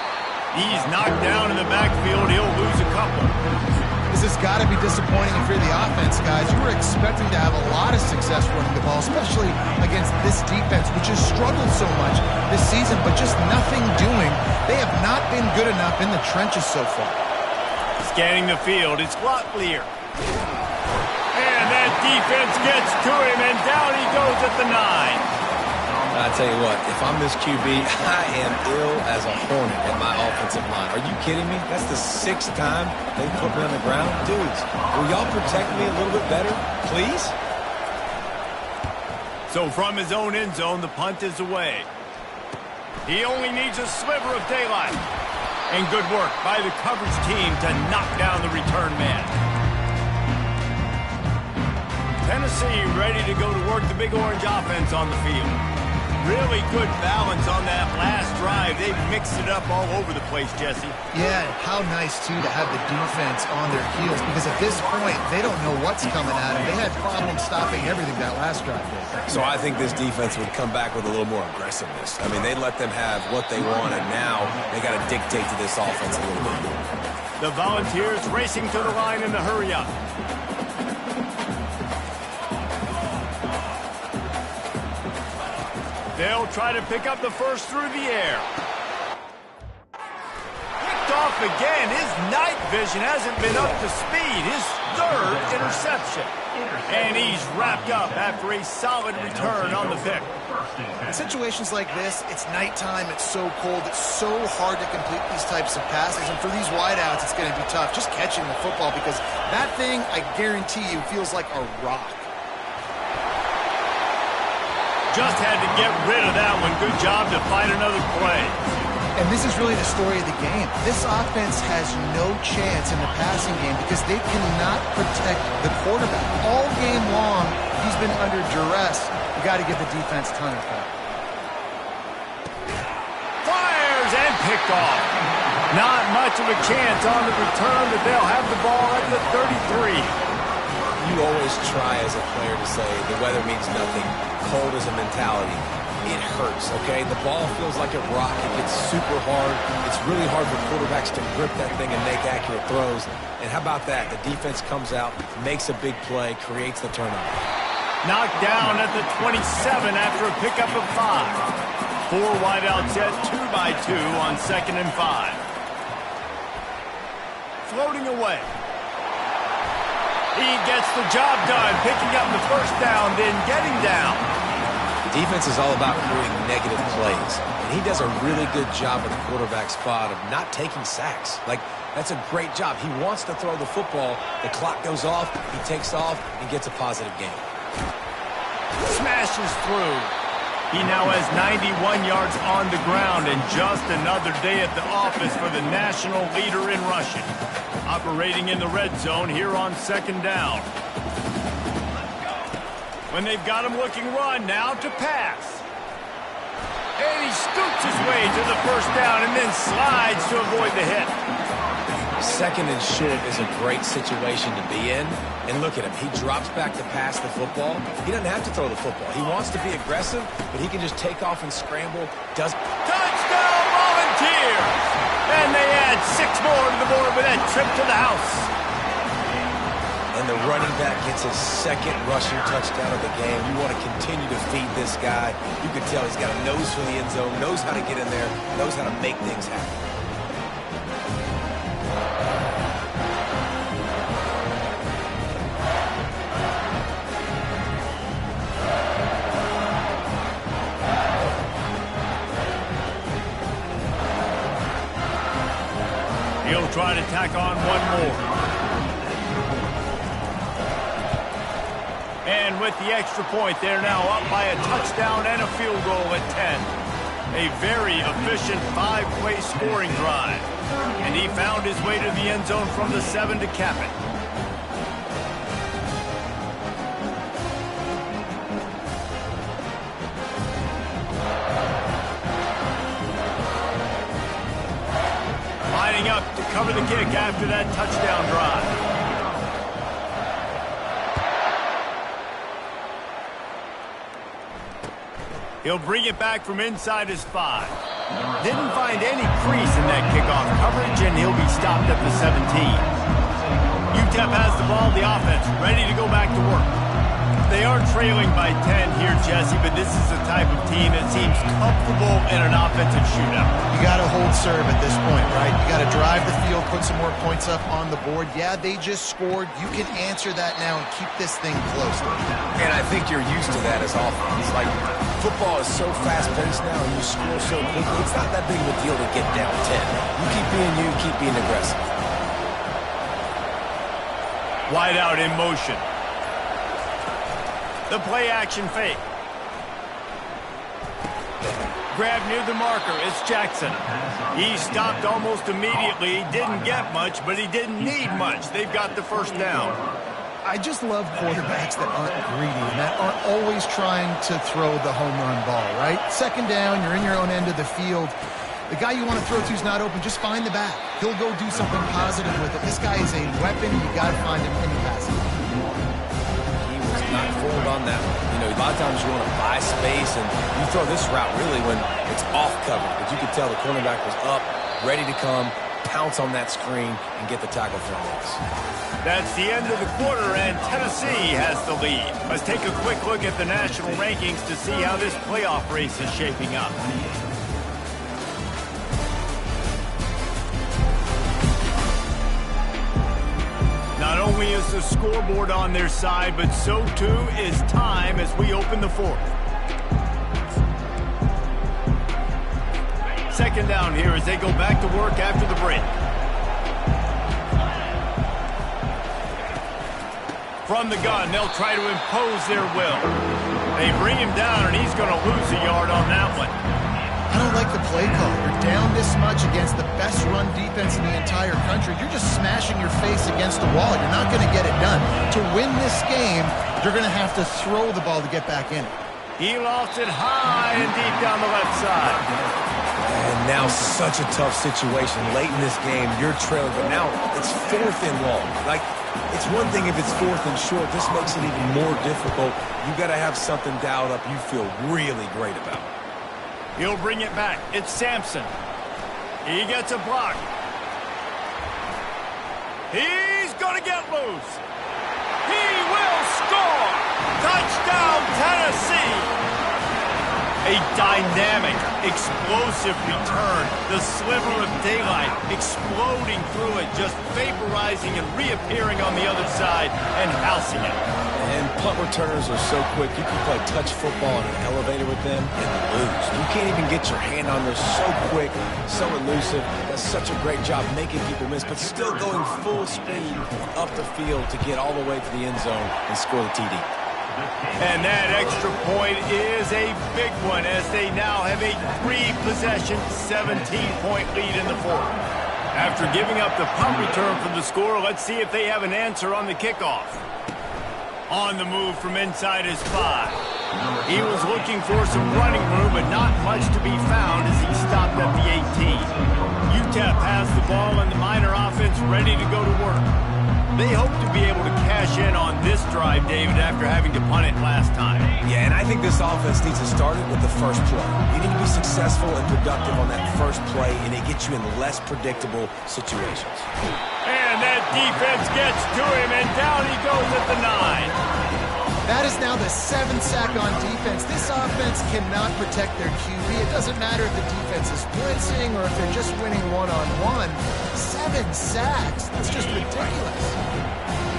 He's knocked down in the backfield. He'll lose a couple. This has got to be disappointing if you're the offense, guys. You were expecting to have a lot of success running the ball, especially against this defense, which has struggled so much this season, but just nothing doing. They have not been good enough in the trenches so far. Scanning the field, it's Locklear. And that defense gets to him, and down he goes at the 9. I tell you what, if I'm this QB, I am ill as a hornet at my offensive line. Are you kidding me? That's the 6th time they put me on the ground. Dudes, will y'all protect me a little bit better, please? So from his own end zone, the punt is away. He only needs a sliver of daylight. And good work by the coverage team to knock down the return man. Tennessee ready to go to work the Big Orange offense on the field. Really good balance on that last drive. They've mixed it up all over the place, Jesse. Yeah, how nice, too, to have the defense on their heels, because at this point, they don't know what's coming at them. They had problems stopping everything that last drive did. So I think this defense would come back with a little more aggressiveness. I mean, they let them have what they want, and now they got to dictate to this offense a little bit more. The Volunteers racing to the line in the hurry-up. They'll try to pick up the first through the air. Picked off again. His night vision hasn't been up to speed. His 3rd interception. And he's wrapped up after a solid return on the pick. In situations like this, it's nighttime, it's so cold, it's so hard to complete these types of passes, and for these wideouts, it's going to be tough just catching the football, because that thing, I guarantee you, feels like a rock. Just had to get rid of that one. Good job to find another play. And this is really the story of the game. This offense has no chance in the passing game because they cannot protect the quarterback. All game long, he's been under duress. You got to give the defense a ton of credit. Fires and picked off. Not much of a chance on the return, but they'll have the ball at the 33. You always try as a player to say the weather means nothing. Cold is a mentality. It hurts, okay? The ball feels like a rock. It gets super hard. It's really hard for quarterbacks to grip that thing and make accurate throws. And how about that? The defense comes out, makes a big play, creates the turnover. Knocked down at the 27 after a pickup of 5. 4 wideouts set 2-by-2 on 2nd and 5. Floating away. He gets the job done, picking up the first down, then getting down. Defense is all about creating negative plays, and he does a really good job at the quarterback spot of not taking sacks. Like, that's a great job. He wants to throw the football. The clock goes off, he takes off, and gets a positive gain. Smashes through. He now has 91 yards on the ground, and just another day at the office for the national leader in rushing. Operating in the red zone here on 2nd down. When they've got him looking run, now to pass. And he scoots his way to the first down and then slides to avoid the hit. 2nd and short is a great situation to be in. And look at him. He drops back to pass the football. He doesn't have to throw the football. He wants to be aggressive, but he can just take off and scramble. Touchdown, Volunteers! And they add 6 more to the board with that trip to the house. And when the running back gets his second rushing touchdown of the game. You want to continue to feed this guy. You can tell he's got a nose for the end zone, knows how to get in there, knows how to make things happen. He'll try to tack on one more. And with the extra point, they're now up by a touchdown and a field goal at 10. A very efficient 5-play scoring drive. And he found his way to the end zone from the 7 to cap it. Lining up to cover the kick after that touchdown drive. He'll bring it back from inside his 5. Didn't find any crease in that kickoff coverage, and he'll be stopped at the 17. Utep has the ball, the offense, ready to go back to work. They are trailing by 10 here, Jesse, but this is the type of team that seems comfortable in an offensive shootout. You got to hold serve at this point, right? You got to drive the field, put some more points up on the board. Yeah, they just scored. You can answer that now and keep this thing close. And I think you're used to that as offense. Like, football is so fast-paced now, and you score so quickly. It's not that big of a deal to get down 10. You keep being you, keep being aggressive. Wide out in motion. The play action fake. Grab near the marker. It's Jackson. He stopped almost immediately. Didn't get much, but he didn't need much. They've got the first down. I just love quarterbacks that aren't greedy and that aren't always trying to throw the home run ball, right? Second down, you're in your own end of the field. The guy you want to throw to is not open. Just find the back. He'll go do something positive with it. This guy is a weapon. You got to find him in the passing. Not fooled on that one. You know, a lot of times you want to buy space, and you throw this route really when it's off cover. But you could tell the cornerback was up, ready to come, pounce on that screen, and get the tackle for a loss. That's the end of the quarter, and Tennessee has the lead. Let's take a quick look at the national rankings to see how this playoff race is shaping up. Not only is the scoreboard on their side, but so too is time as we open the fourth. Second down here as they go back to work after the break. From the gun, they'll try to impose their will. They bring him down, and he's going to lose a yard on that one. I don't like the play call. You're down this much against the best run defense in the entire country. You're just smashing your face against the wall. You're not going to get it done. To win this game, you're going to have to throw the ball to get back in it. He lost it high and deep down the left side. And now such a tough situation. Late in this game, you're trailing, but now it's 4th and long. Like, it's one thing if it's 4th and short. This makes it even more difficult. You got to have something dialed up you feel really great about. He'll bring it back. It's Sampson. He gets a block. He's going to get loose. He will score. Touchdown, Tennessee. A dynamic, explosive return. The sliver of daylight exploding through it, just vaporizing and reappearing on the other side and housing it. And punt returners are so quick. You can play touch football in an elevator with them and lose. You can't even get your hand on there. So quick, so elusive. Does such a great job making people miss, but still going full speed up the field to get all the way to the end zone and score the TD. And that extra point is a big one as they now have a 3-possession, 17-point lead in the fourth. After giving up the punt return from the score, let's see if they have an answer on the kickoff. On the move from inside his 5. He was looking for some running room, but not much to be found as he stopped at the 18. Utep has the ball and the Miner offense ready to go to work. They hope to be able to cash in on this drive, David, after having to punt it last time. Yeah, and I think this offense needs to start it with the first play. You need to be successful and productive on that first play, and it gets you in less predictable situations. And that defense gets to him, and down he goes at the 9. That is now the 7th sack on defense. This offense cannot protect their QB. It doesn't matter if the defense is blitzing or if they're just winning one-on-one. 7 sacks. That's just ridiculous.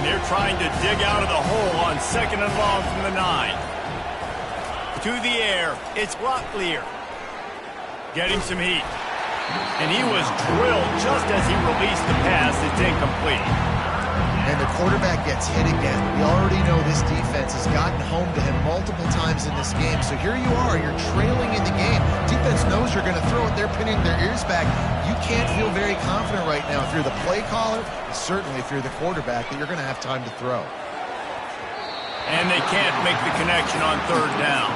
And they're trying to dig out of the hole on 2nd and long from the 9. To the air, it's Locklear. Getting some heat. And he was drilled just as he released the pass. It's incomplete. And the quarterback gets hit again. We already know this defense has gotten home to him multiple times in this game. So here you are, you're trailing in the game. Defense knows you're going to throw it. They're pinning their ears back. You can't feel very confident right now if you're the play caller, and certainly if you're the quarterback, that you're going to have time to throw. And they can't make the connection on 3rd down.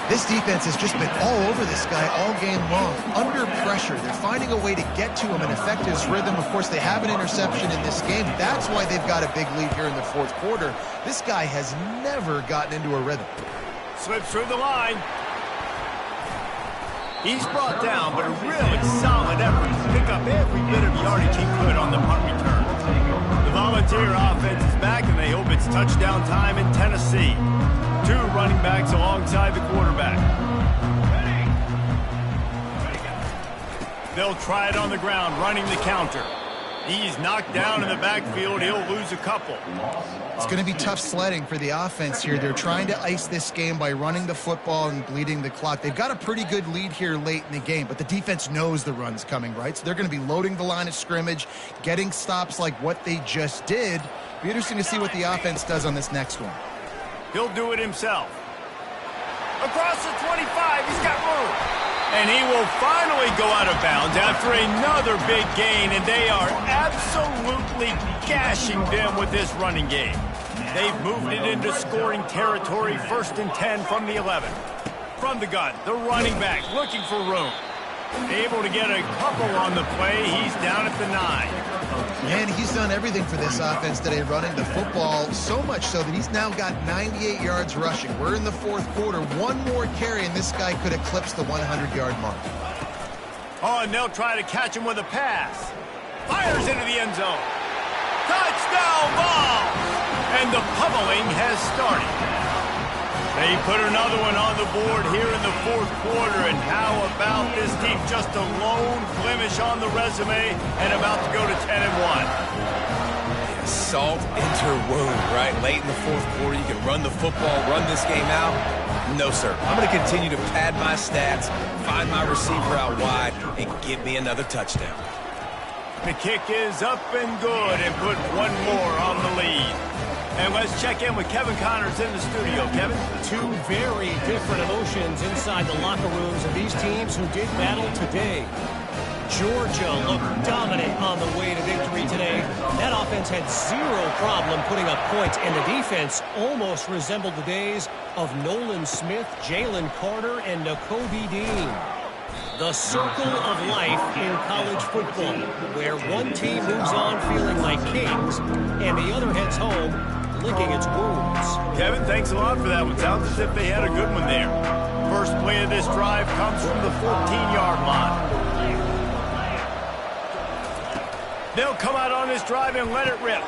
This defense has just been all over this guy all game long, under pressure. They're finding a way to get to him and affect his rhythm. Of course, they have an interception in this game. That's why they've got a big lead here in the 4th quarter. This guy has never gotten into a rhythm. Slips through the line. He's brought down, but a really solid effort to pick up every bit of yardage he could on the punt return. The Volunteer offense is back, and they hope it's touchdown time in Tennessee. 2 running backs alongside the quarterback. They'll try it on the ground, running the counter. He's knocked down in the backfield. He'll lose a couple. It's going to be tough sledding for the offense here. They're trying to ice this game by running the football and bleeding the clock. They've got a pretty good lead here late in the game, but the defense knows the run's coming, right? So they're going to be loading the line of scrimmage, getting stops like what they just did. Be interesting to see what the offense does on this next one. He'll do it himself. Across the 25, he's got room. And he will finally go out of bounds after another big gain, and they are absolutely gashing them with this running game. They've moved it into scoring territory, 1st and 10 from the 11. From the gun, the running back looking for room. Able to get a couple on the play. He's down at the 9. Man, he's done everything for this offense today, running the football, so much so that he's now got 98 yards rushing. We're in the 4th quarter. One more carry, and this guy could eclipse the 100-yard mark. Oh, and they'll try to catch him with a pass. Fires into the end zone. Touchdown ball! And the pummeling has started. They put another one on the board here in the 4th quarter, and how about this team? Just a lone blemish on the resume and about to go to 10-1. Salt into wound, right? Late in the 4th quarter, you can run the football, run this game out. No, sir. I'm going to continue to pad my stats, find my receiver out wide, and give me another touchdown. The kick is up and good, and put one more on the lead. And let's check in with Kevin Connors in the studio. Kevin? 2 very different emotions inside the locker rooms of these teams who did battle today. Georgia looked dominant on the way to victory today. That offense had 0 problem putting up points, and the defense almost resembled the days of Nolan Smith, Jalen Carter, and Nakobe Dean. The circle of life in college football, where one team moves on feeling like kings, and the other heads home licking its wounds. Kevin, thanks a lot for that one. Sounds as if they had a good one there. First play of this drive comes from the 14-yard line. They'll come out on this drive and let it rip.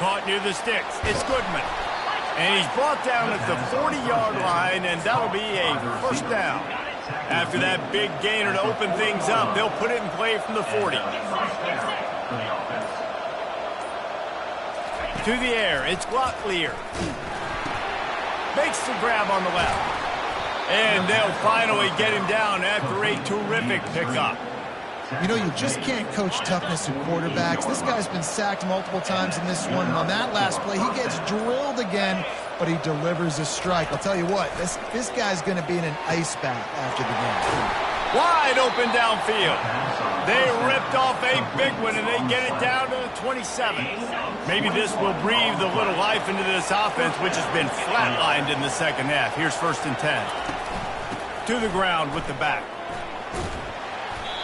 Caught near the sticks. It's Goodman. And he's brought down at the 40-yard line, and that'll be a 1st down. After that big gainer to open things up, they'll put it in play from the 40. To the air, it's Locklear. Makes the grab on the left. And they'll finally get him down after a terrific pickup. You know, you just can't coach toughness in quarterbacks. This guy's been sacked multiple times in this one. And on that last play, he gets drilled again, but he delivers a strike. I'll tell you what, this guy's going to be in an ice bath after the game. Wide open downfield. They ripped off a big one, and they get it down to the 27. Maybe this will breathe a little life into this offense, which has been flatlined in the 2nd half. Here's 1st and 10. To the ground with the back.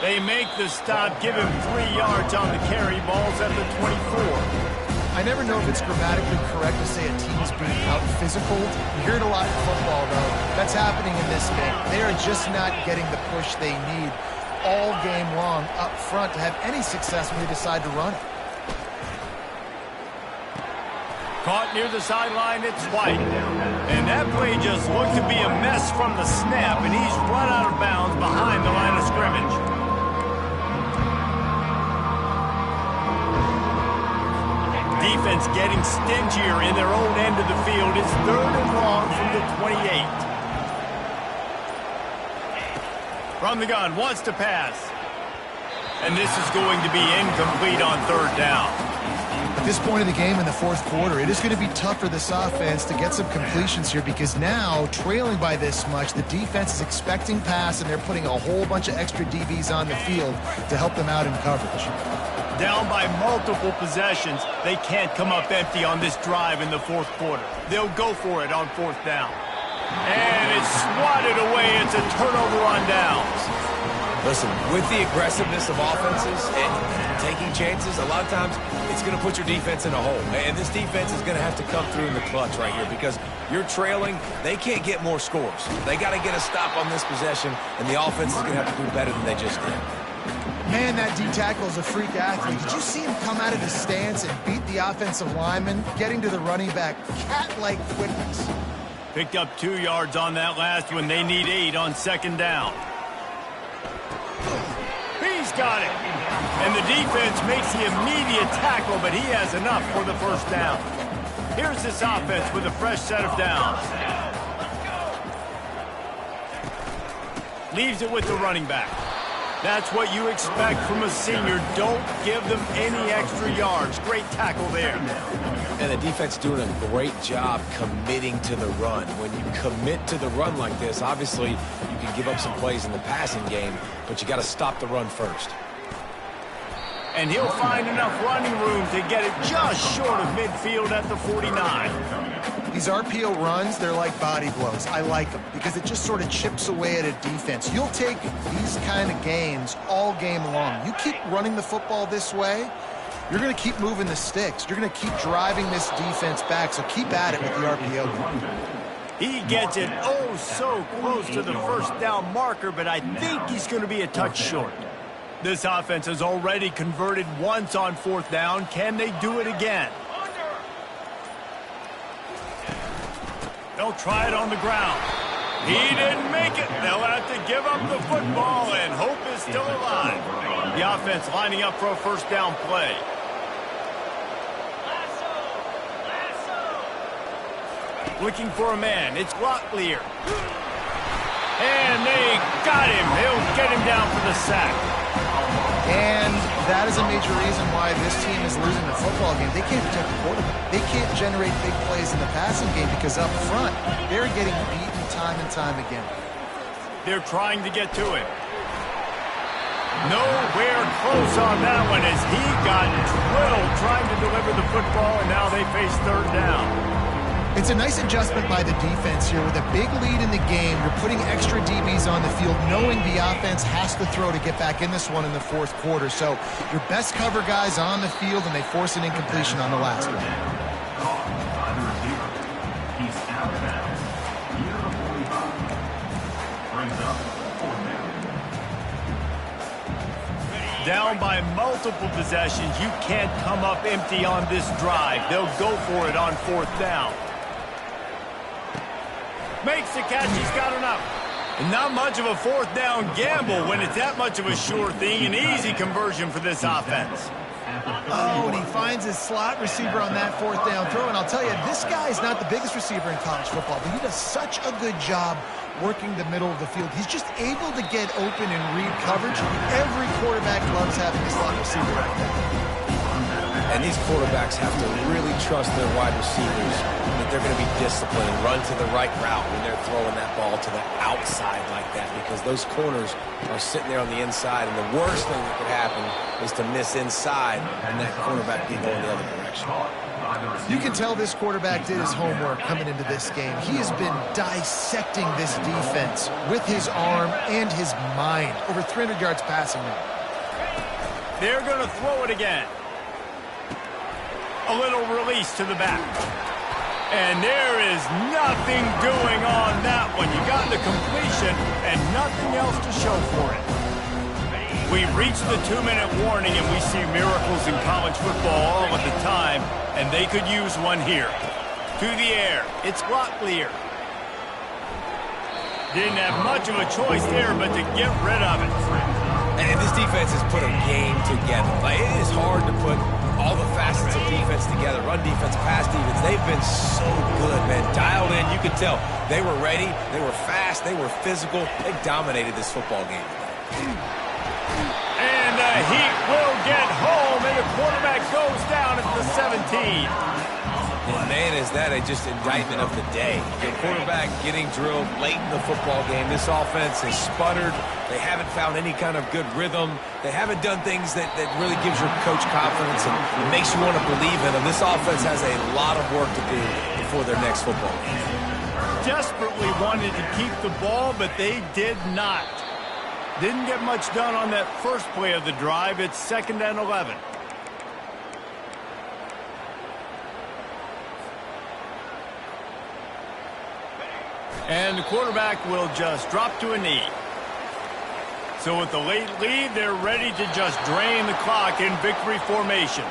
They make the stop, give him 3 yards on the carry. Ball's at the 24. I never know if it's grammatically correct to say a team is being out-physical. You hear it a lot in football, though. That's happening in this game. They are just not getting the push they need all game long up front to have any success when they decide to run it. Caught near the sideline, it's White. And that play just looked to be a mess from the snap, and he's run out of bounds behind the line of scrimmage. Defense getting stingier in their own end of the field. It's 3rd and long from the 28. From the gun, wants to pass. And this is going to be incomplete on 3rd down. At this point of the game in the 4th quarter, it is going to be tough for this offense to get some completions here because now, trailing by this much, the defense is expecting pass and they're putting a whole bunch of extra DBs on the field to help them out in coverage. Down by multiple possessions, they can't come up empty on this drive in the 4th quarter. They'll go for it on 4th down. And it's swatted away. It's a turnover on downs. Listen, with the aggressiveness of offenses and taking chances, a lot of times it's going to put your defense in a hole. And this defense is going to have to come through in the clutch right here because you're trailing. They can't get more scores. They got to get a stop on this possession, and the offense is going to have to do better than they just did. Man, that D-tackle is a freak athlete. Did you see him come out of his stance and beat the offensive lineman, getting to the running back? Cat-like quickness. Picked up 2 yards on that last one. They need 8 on 2nd down. He's got it. And the defense makes the immediate tackle, but he has enough for the 1st down. Here's this offense with a fresh set of downs. Leaves it with the running back. That's what you expect from a senior. Don't give them any extra yards. Great tackle there. And the defense doing a great job committing to the run. When you commit to the run like this, obviously you can give up some plays in the passing game, but you got to stop the run first. And he'll find enough running room to get it just short of midfield at the 49. These RPO runs, they're like body blows. I like them because it just sort of chips away at a defense. You'll take these kind of gains all game long. You keep running the football this way, you're going to keep moving the sticks. You're going to keep driving this defense back, so keep at it with the RPO. He gets it oh so close to the 1st down marker, but I think he's going to be a touch short. This offense has already converted once on 4th down. Can they do it again? They'll try it on the ground. He didn't make it. They'll have to give up the football, and hope is still alive. The offense lining up for a 1st down play. Looking for a man. It's Locklear. And they got him. He'll get him down for the sack. And that is a major reason why this team is losing the football game. They can't protect the quarterback. They can't generate big plays in the passing game because up front, they're getting beaten time and time again. They're trying to get to it. Nowhere close on that one as he got drilled trying to deliver the football, and now they face 3rd down. It's a nice adjustment by the defense here. With a big lead in the game, you're putting extra DBs on the field, knowing the offense has to throw to get back in this one in the 4th quarter. So your best cover guys on the field, and they force an incompletion on the last one. He's out of bounds. Near the 45. Brings up 4th down. Down by multiple possessions. You can't come up empty on this drive. They'll go for it on 4th down. Makes the catch. He's got enough. And not much of a 4th down gamble when it's that much of a sure thing. An easy conversion for this offense. Oh, and he finds his slot receiver on that 4th down throw. And I'll tell you, this guy's not the biggest receiver in college football, but he does such a good job working the middle of the field. He's just able to get open and read coverage. Every quarterback loves having a slot receiver like that. And these quarterbacks have to really trust their wide receivers that they're going to be disciplined and run to the right route when they're throwing that ball to the outside like that, because those corners are sitting there on the inside, and the worst thing that could happen is to miss inside and that cornerback be going the other direction. You can tell this quarterback did his homework coming into this game. He has been dissecting this defense with his arm and his mind. Over 300 yards passing now. They're going to throw it again. A little release to the back. And there is nothing doing on that one. You got the completion and nothing else to show for it. We've reached the 2-minute warning, and we see miracles in college football all of the time, and they could use one here. To the air. It's Locklear. Didn't have much of a choice there but to get rid of it. And this defense has put a game together. Like, it is hard to put all the facets of defense together. Run defense, pass defense. They've been so good, man. Dialed in. You could tell they were ready. They were fast. They were physical. They dominated this football game. And the Heat will get home, and the quarterback goes down at the 17. And man, is that just indictment of the day. Your quarterback getting drilled late in the football game. This offense has sputtered. They haven't found any kind of good rhythm. They haven't done things that really gives your coach confidence and makes you want to believe in them. This offense has a lot of work to do before their next football game. Desperately wanted to keep the ball, but they did not. Didn't get much done on that first play of the drive. It's 2nd and 11. And the quarterback will just drop to a knee. So with the late lead, they're ready to just drain the clock in victory formation.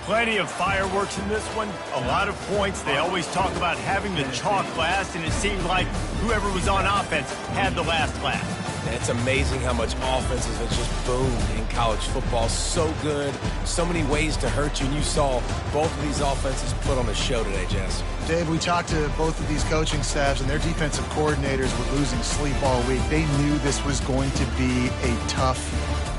Plenty of fireworks in this one, a lot of points. They always talk about having the chalk last, and it seemed like whoever was on offense had the last laugh. And it's amazing how much offenses have just boomed in college football. So good, so many ways to hurt you, and you saw both of these offenses put on a show today, Jess. Dave, we talked to both of these coaching staffs, and their defensive coordinators were losing sleep all week. They knew this was going to be a tough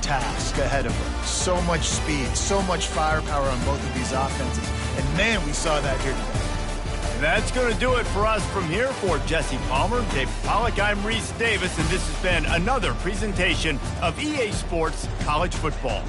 task ahead of them. So much speed, so much firepower on both of these offenses. And man, we saw that here today. And that's going to do it for us from here. For Jesse Palmer, Dave Pollack, I'm Reese Davis, and this has been another presentation of EA Sports College Football.